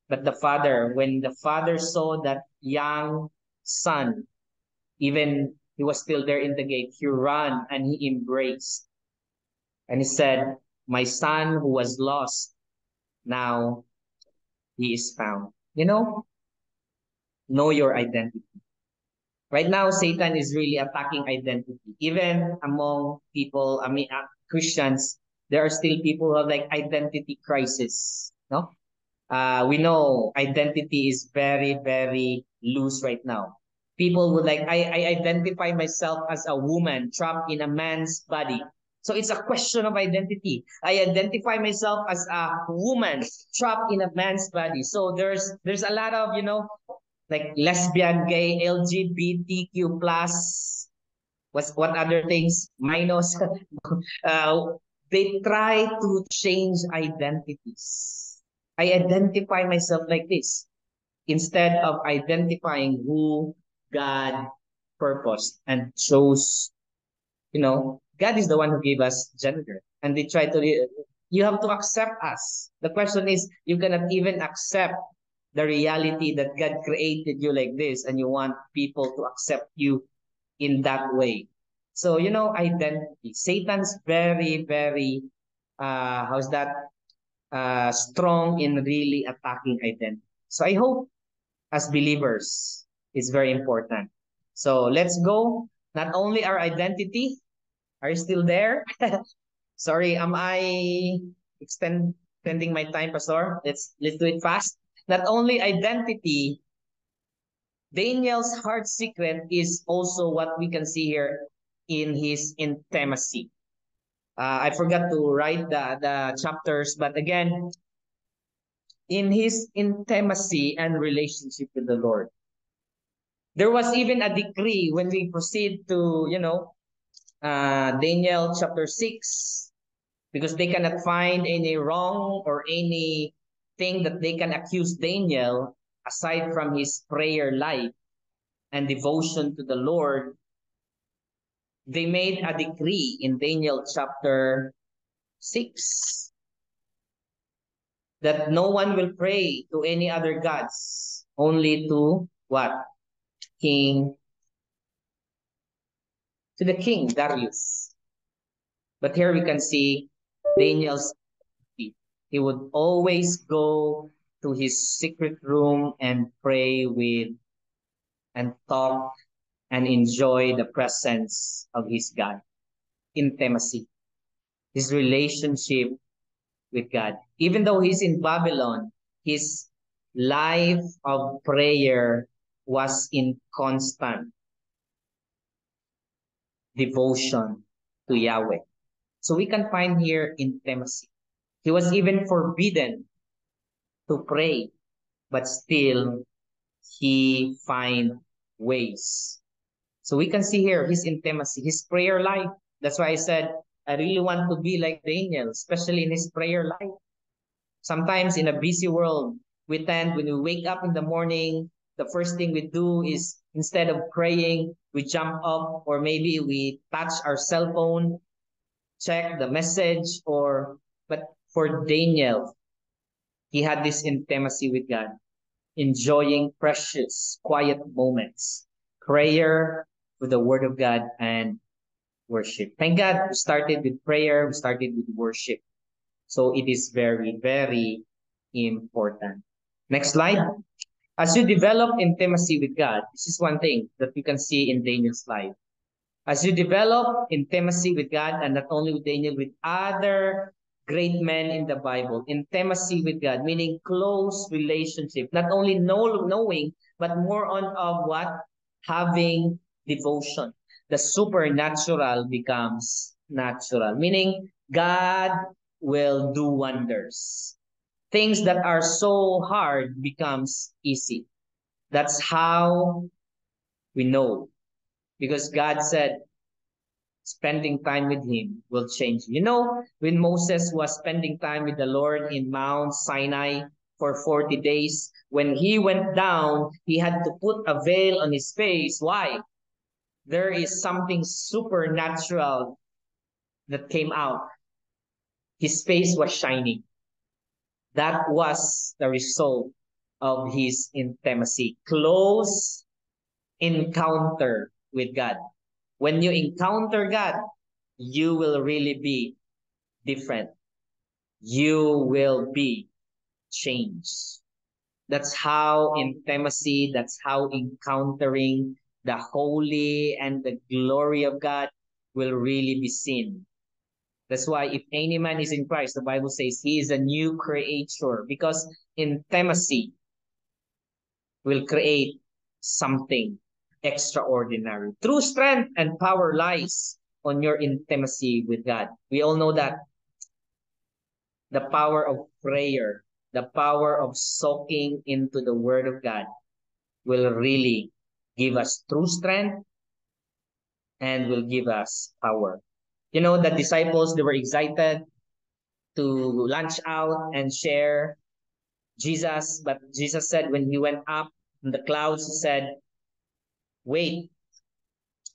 But when the father saw that young son, even he was still there in the gate, he ran and he embraced. And he said, my son who was lost, now he is found. Know your identity. Right now, Satan is really attacking identity. Even among people, Christians, there are still people who have like identity crisis. No? We know identity is very, very loose right now. People would I identify myself as a woman trapped in a man's body. So it's a question of identity. I identify myself as a woman trapped in a man's body. So there's a lot of, like lesbian, gay, LGBTQ plus, what other things, minus. uh, they try to change identities. I identify myself like this instead of identifying who God purposed and chose. God is the one who gave us gender, and they try to. You have to accept us. The question is, you cannot even accept the reality that God created you like this, and you want people to accept you in that way. So, identity. Satan's very, very, how's that? Strong in really attacking identity. So I hope as believers, it's very important. So let's go. Not only our identity, are you still there? Sorry, am I extending my time, Pastor? Let's do it fast. Not only identity, Daniel's heart secret is also what we can see here in his intimacy. I forgot to write the chapters, but again, in his intimacy and relationship with the Lord. There was even a decree when we proceed to, Daniel chapter 6, because they cannot find any wrong or anything that they can accuse Daniel aside from his prayer life and devotion to the Lord. They made a decree in Daniel chapter 6 that no one will pray to any other gods, only to what? To the king, Darius. But here we can see Daniel's. He would always go to his secret room and pray with and talk and enjoy the presence of his God. Intimacy, his relationship with God. Even though he's in Babylon, his life of prayer was in constant devotion to Yahweh. So we can find here intimacy. He was even forbidden to pray, but still he find ways. So we can see here his intimacy, his prayer life. That's why I said, I really want to be like Daniel, especially in his prayer life. Sometimes in a busy world, we tend, when we wake up in the morning, the first thing we do is, instead of praying, we jump up, or maybe we touch our cell phone, check the message, but for Daniel, he had this intimacy with God, enjoying precious, quiet moments, prayer with the word of God, and worship. Thank God we started with prayer, we started with worship. So it is very, very important. Next slide. As you develop intimacy with God, this is one thing that you can see in Daniel's life. As you develop intimacy with God, and not only with Daniel, with other great men in the Bible, intimacy with God, meaning close relationship, not only knowing, but more on of what? Having devotion. The supernatural becomes natural, meaning God will do wonders. Things that are so hard becomes easy. That's how we know. Because God said, spending time with him will change. When Moses was spending time with the Lord in Mount Sinai for 40 days, when he went down, he had to put a veil on his face. Why? There is something supernatural that came out. His face was shining. That was the result of his intimacy. Close encounter with God. When you encounter God, you will really be different. You will be changed. That's how intimacy, that's how encountering the holy and the glory of God will really be seen. That's why if any man is in Christ, the Bible says he is a new creature, because intimacy will create something extraordinary. True strength and power lies on your intimacy with God. We all know that the power of prayer, the power of soaking into the Word of God will really give us true strength and will give us power. You know, the disciples, they were excited to launch out and share Jesus, but Jesus said when he went up in the clouds, he said, wait,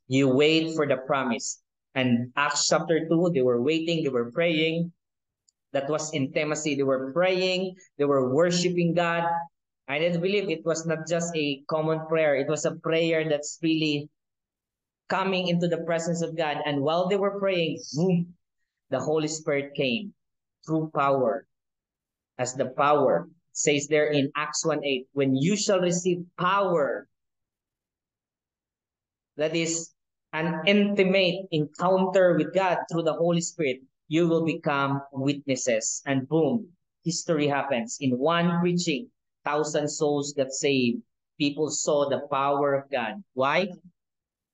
you wait for the promise. And Acts chapter 2, they were waiting, they were praying. That was intimacy. They were praying, they were worshiping God. I didn't believe it was not just a common prayer. It was a prayer that's really coming into the presence of God. And while they were praying, boom, the Holy Spirit came through power. As the power says there in Acts 1:8, when you shall receive power, that is an intimate encounter with God through the Holy Spirit, you will become witnesses. And boom, history happens. In one preaching, 1,000 souls got saved. People saw the power of God. Why?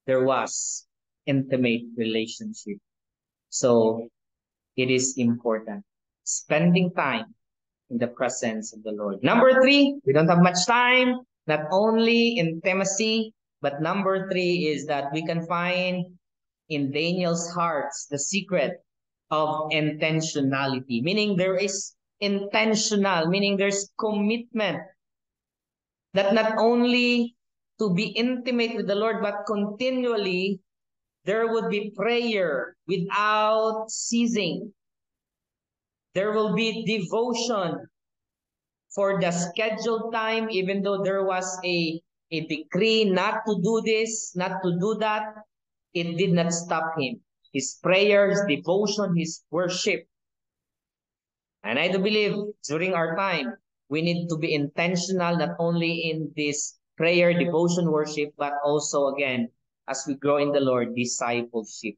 There was intimate relationship. So it is important. Spending time in the presence of the Lord. Number 3, we don't have much time. Not only intimacy, but number 3 is that we can find in Daniel's hearts the secret of intentionality. Meaning there is intentional, meaning there's commitment. That not only to be intimate with the Lord, but continually there would be prayer without ceasing. There will be devotion for the scheduled time, even though there was a decree not to do this, not to do that, it did not stop him. His prayers, devotion, his worship. And I do believe during our time, we need to be intentional not only in this prayer, devotion, worship, but also again, as we grow in the Lord, discipleship.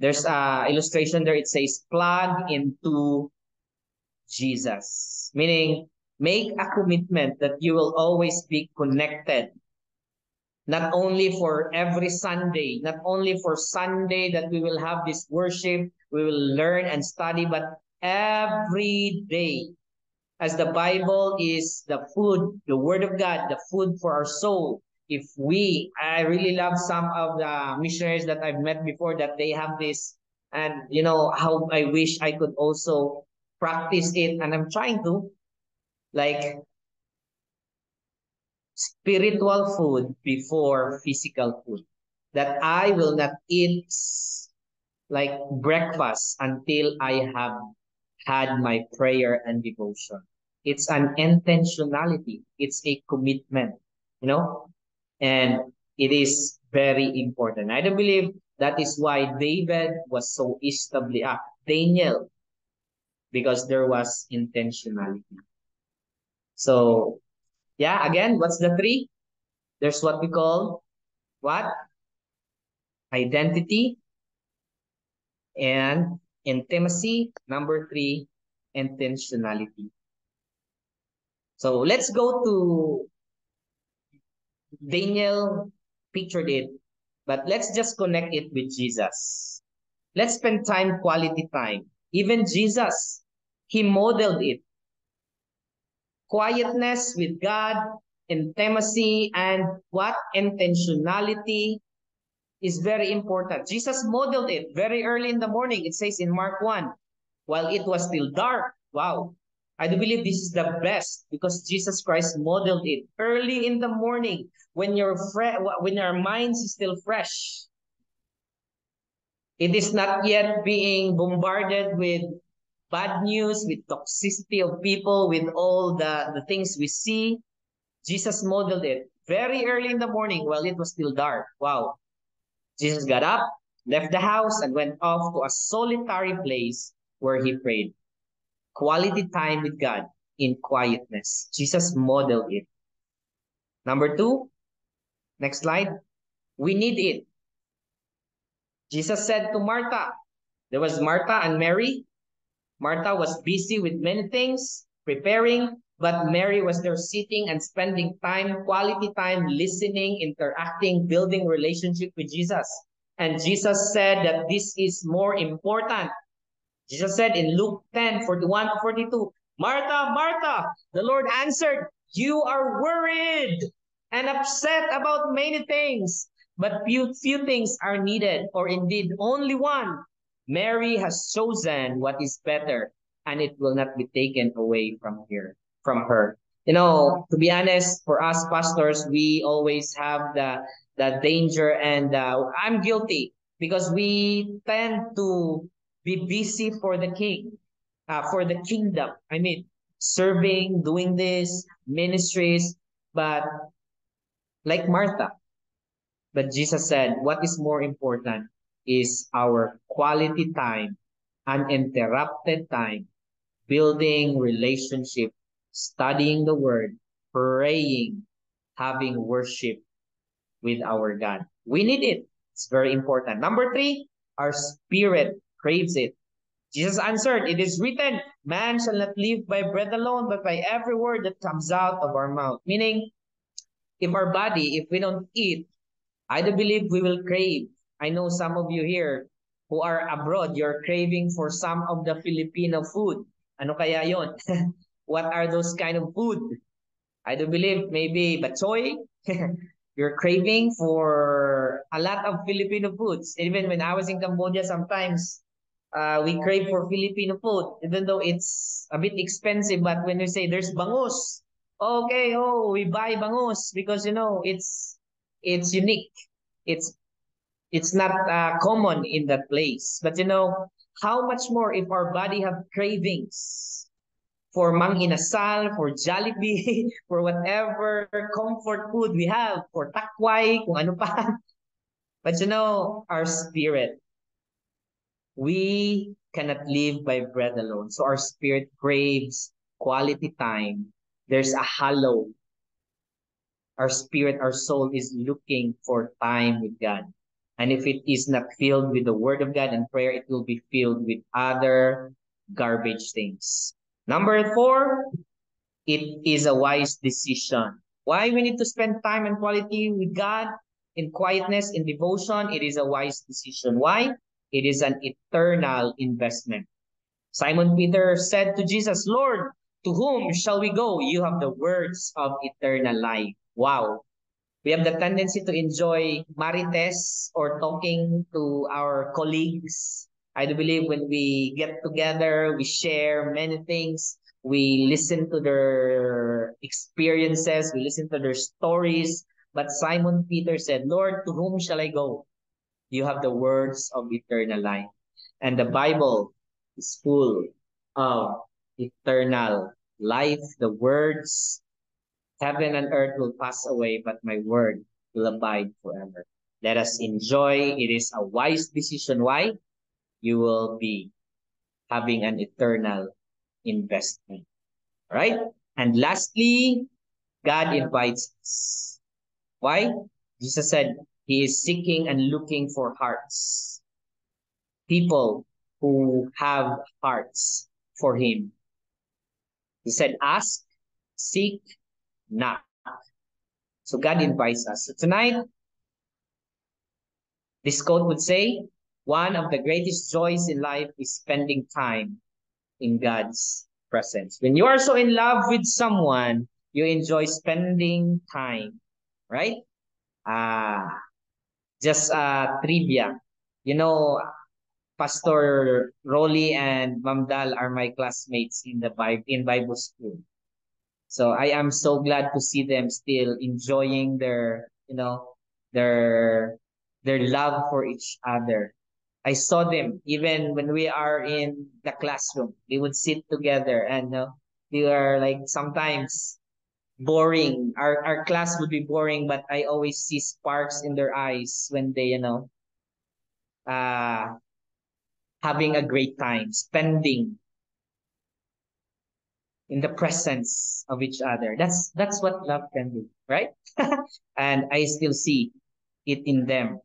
There's an illustration there, it says, plug into Jesus. Meaning, make a commitment that you will always be connected. Not only for every Sunday, not only for Sunday that we will have this worship, we will learn and study, but every day. As the Bible is the food, the Word of God, the food for our soul. I really love some of the missionaries that I've met before that they have this, and you know how I wish I could also practice it, and I'm trying to, like, spiritual food before physical food. That I will not eat like breakfast until I have had my prayer and devotion. It's an intentionality. It's a commitment, you know, and it is very important. I don't believe that is why David was so established. Daniel, because there was intentionality. So, yeah, again, what's the 3? There's what we call what? Identity and intimacy. Number 3, intentionality. So let's go to Daniel pictured it, but let's just connect it with Jesus. Let's spend time, quality time. Even Jesus, he modeled it. Quietness with God, intimacy, and what? Intentionality is very important. Jesus modeled it very early in the morning. It says in Mark 1, while it was still dark. Wow. I do believe this is the best because Jesus Christ modeled it early in the morning when your minds is still fresh. It is not yet being bombarded with bad news, with toxicity of people, with all the things we see. Jesus modeled it very early in the morning while it was still dark. Wow. Jesus got up, left the house, and went off to a solitary place where he prayed. Quality time with God in quietness. Jesus modeled it. Number 2, next slide. We need it. Jesus said to Martha, there was Martha and Mary. Martha was busy with many things, preparing, but Mary was there sitting and spending time, quality time, listening, interacting, building relationship with Jesus. And Jesus said that this is more important. Jesus said in Luke 10:41-42, Martha, Martha, the Lord answered, you are worried and upset about many things, but few things are needed, or indeed only one. Mary has chosen what is better, and it will not be taken away from her. You know, to be honest, for us pastors, we always have the danger, and I'm guilty because we tend to be busy for the king, for the kingdom. I mean, serving, doing this, ministries, but like Martha. But Jesus said, what is more important is our quality time, uninterrupted time, building relationship, studying the word, praying, having worship with our God. We need it. It's very important. Number three, our spirit craves it. Jesus answered, it is written, man shall not live by bread alone, but by every word that comes out of our mouth. Meaning, if our body, if we don't eat, I do believe we will crave. I know some of you here who are abroad, you're craving for some of the Filipino food. Ano kaya yon? What are those kind of food? I do believe maybe batchoy. You're craving for a lot of Filipino foods. Even when I was in Cambodia, sometimes we crave for Filipino food, even though it's a bit expensive. But when we say there's bangus, okay, oh, we buy bangus because you know it's unique. It's it's not common in that place. But you know, how much more if our body have cravings for mang inasal, for Jollibee, for whatever comfort food we have, for takway, kung ano pa. But you know, our spirit, we cannot live by bread alone. So our spirit craves quality time. There's a hollow. Our spirit, our soul is looking for time with God. And if it is not filled with the word of God and prayer, it will be filled with other garbage things. Number four, it is a wise decision. Why we need to spend time and quality with God in quietness, in devotion? It is a wise decision. Why? It is an eternal investment. Simon Peter said to Jesus, Lord, to whom shall we go? You have the words of eternal life. Wow. We have the tendency to enjoy marites or talking to our colleagues. I do believe when we get together, we share many things. We listen to their experiences. We listen to their stories. But Simon Peter said, Lord, to whom shall I go? You have the words of eternal life. And the Bible is full of eternal life. The words, heaven and earth will pass away, but my word will abide forever. Let us enjoy. It is a wise decision. Why? You will be having an eternal investment. All right? And lastly, God invites us. Why? Jesus said he is seeking and looking for hearts. People who have hearts for him. He said, ask, seek, knock. So God invites us. So tonight, this quote would say, one of the greatest joys in life is spending time in God's presence. When you are so in love with someone, you enjoy spending time, right? Just trivia. You know, Pastor Rolly and Ma'am Dal are my classmates in Bible school. So I am so glad to see them still enjoying their, you know, their love for each other. I saw them even when we are in the classroom. They would sit together and they are like sometimes boring. Our class would be boring, but I always see sparks in their eyes when they, uh, having a great time, spending in the presence of each other. That's what love can do, right? And I still see it in them.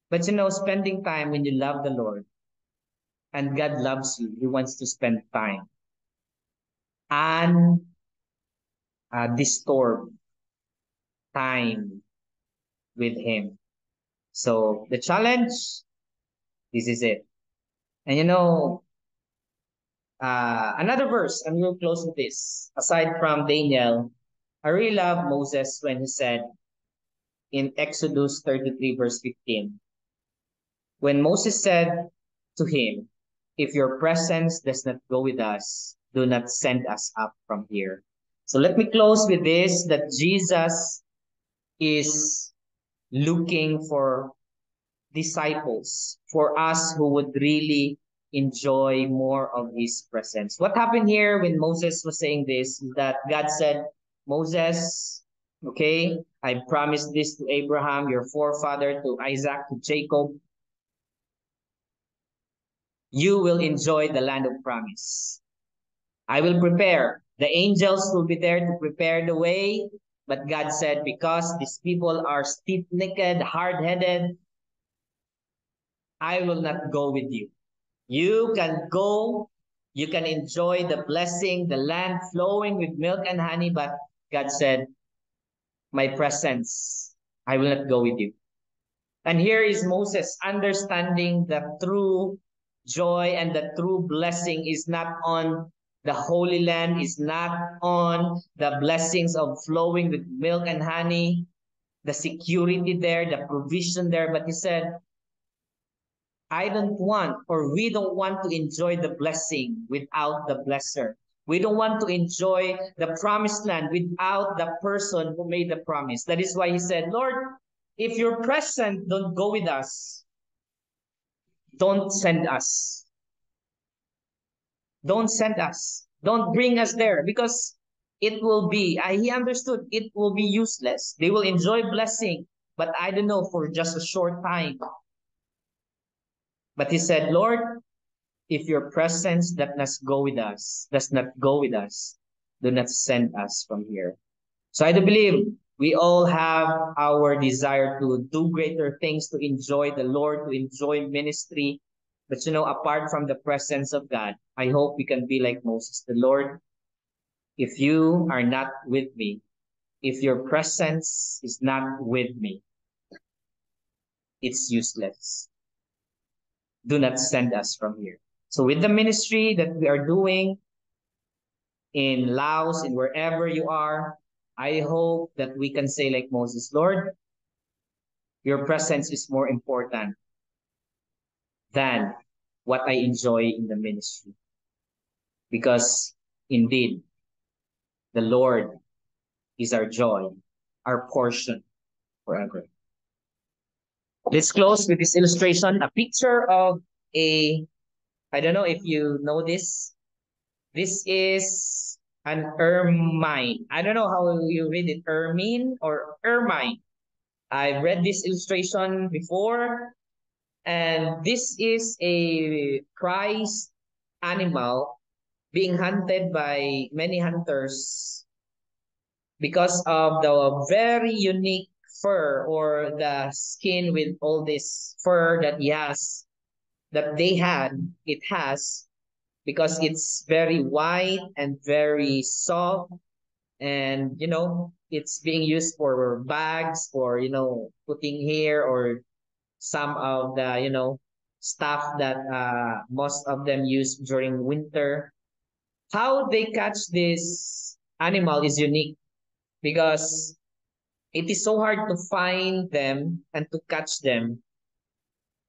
But spending time when you love the Lord and God loves you, He wants to spend time and disturbed time with Him. So the challenge, this is it. And you know, another verse, and we'll close with this. Aside from Daniel, I really love Moses when he said in Exodus 33, verse 15, when Moses said to him, if your presence does not go with us, do not send us up from here. So let me close with this, that Jesus is looking for disciples, for us who would really enjoy more of his presence. What happened here when Moses was saying this is that God said, Moses, okay, I promised this to Abraham, your forefather, to Isaac, to Jacob. You will enjoy the land of promise. I will prepare. The angels will be there to prepare the way. But God said, because these people are stiff-necked, hard-headed, I will not go with you. You can go, you can enjoy the blessing, the land flowing with milk and honey, but God said, my presence, I will not go with you. And here is Moses understanding the true joy and the true blessing is not on the Holy Land, is not on the blessings of flowing with milk and honey, the security there, the provision there, but he said, I don't want, or we don't want to enjoy the blessing without the blesser. We don't want to enjoy the promised land without the person who made the promise. That is why he said, Lord, if you're present, don't go with us. Don't send us. Don't send us. Don't bring us there because it will be, he understood it will be useless. They will enjoy blessing, but I don't know, for just a short time. But he said, Lord, if your presence does not go with us, do not send us from here. So I do believe we all have our desire to do greater things, to enjoy the Lord, to enjoy ministry. But you know, apart from the presence of God, I hope we can be like Moses. The Lord, if you are not with me, if your presence is not with me, it's useless. Do not send us from here. So with the ministry that we are doing in Laos, in wherever you are, I hope that we can say like Moses, Lord, your presence is more important than what I enjoy in the ministry. Because indeed, the Lord is our joy, our portion forever. Let's close with this illustration, a picture of I don't know if you know this. This is an ermine. I don't know how you read it, ermine or ermine. I've read this illustration before, and this is a prized animal being hunted by many hunters because of the very unique fur or the skin with all this fur that it has, because it's very white and very soft, and you know, it's being used for bags, for you know, putting here, or some of the you know, stuff that most of them use during winter. How they catch this animal is unique because it is so hard to find them and to catch them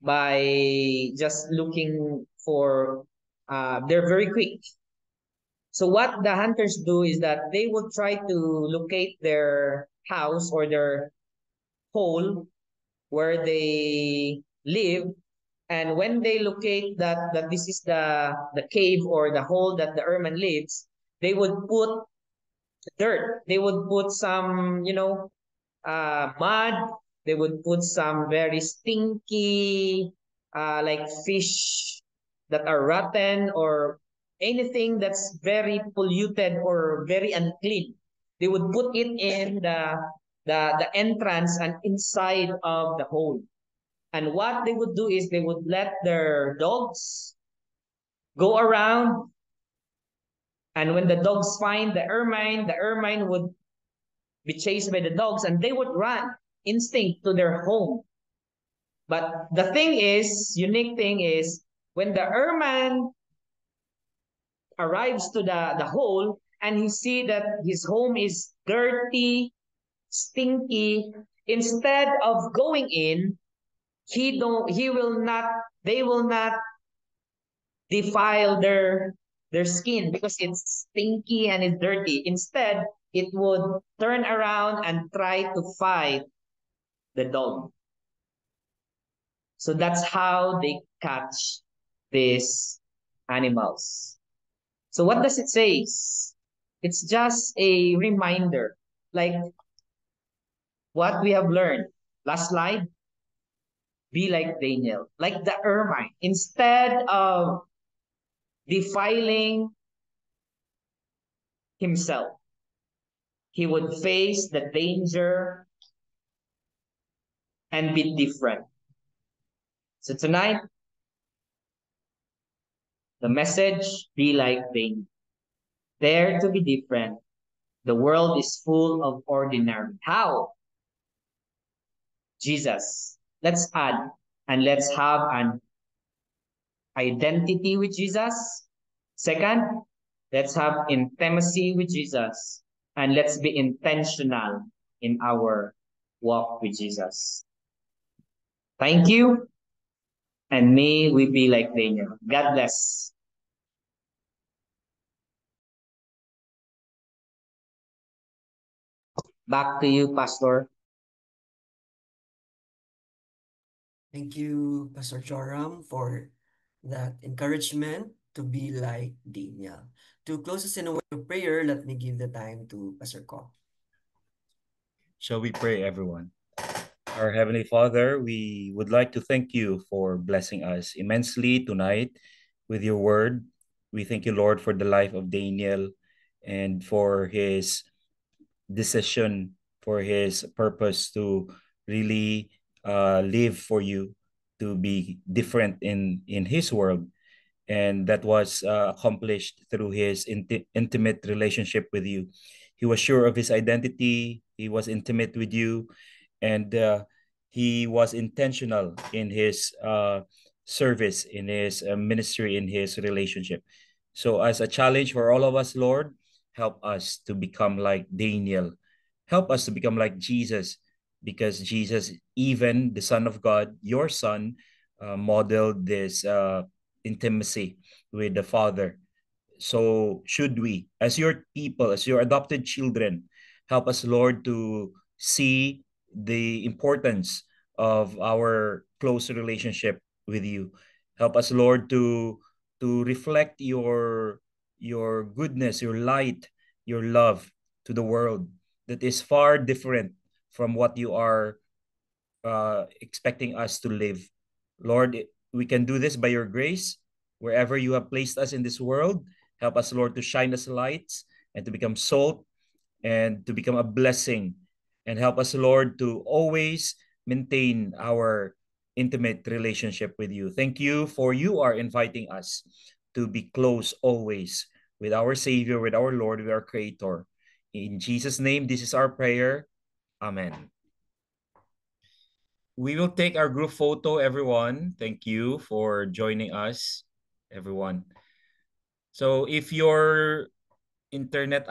by just looking for they're very quick. So what the hunters do is that they will try to locate their house or their hole where they live, and when they locate that this is the cave or the hole that the ermine lives, they would put dirt, they would put some, you know, mud, they would put some very stinky like fish that are rotten or anything that's very polluted or very unclean. They would put it in the entrance and inside of the hole. And what they would do is they would let their dogs go around, and when the dogs find the ermine would be chased by the dogs and they would run instinct to their home. But the thing is, unique thing is, when the Erman arrives to the hole and he see that his home is dirty, stinky, instead of going in, he will not, they will not defile their skin because it's stinky and it's dirty. Instead, it would turn around and try to fight the dog. So that's how they catch these animals. So what does it say? It's just a reminder, like what we have learned. Last slide. Be like Daniel, like the ermine. Instead of defiling himself, he would face the danger and be different. So tonight, the message, be like Daniel. Dare to be different. The world is full of ordinary. How? Jesus. Let's add and let's have an identity with Jesus. Second, let's have intimacy with Jesus. And let's be intentional in our walk with Jesus. Thank you. And may we be like Daniel. God bless. Back to you, Pastor. Thank you, Pastor Joram, for that encouragement to be like Daniel. To close us in a word of prayer, let me give the time to Pastor Ko. Shall we pray, everyone? Our Heavenly Father, we would like to thank you for blessing us immensely tonight with your word. We thank you, Lord, for the life of Daniel and for his decision, for his purpose to really live for you, to be different in his world. And that was accomplished through his intimate relationship with you. He was sure of his identity. He was intimate with you, and he was intentional in his service, in his ministry, in his relationship. So as a challenge for all of us, Lord, help us to become like Daniel. Help us to become like Jesus, because Jesus, even the Son of God, your Son, modeled this intimacy with the Father. So should we, as your people, as your adopted children, help us, Lord, to see the importance of our close relationship with you. Help us, Lord, to reflect your goodness, your light, your love to the world that is far different from what you are expecting us to live. Lord, we can do this by your grace. Wherever you have placed us in this world, help us, Lord, to shine as lights and to become salt and to become a blessing. And help us, Lord, to always maintain our intimate relationship with you. Thank you for you are inviting us to be close always with our Savior, with our Lord, with our Creator. In Jesus' name, this is our prayer. Amen. We will take our group photo, everyone. Thank you for joining us, everyone. So if your internet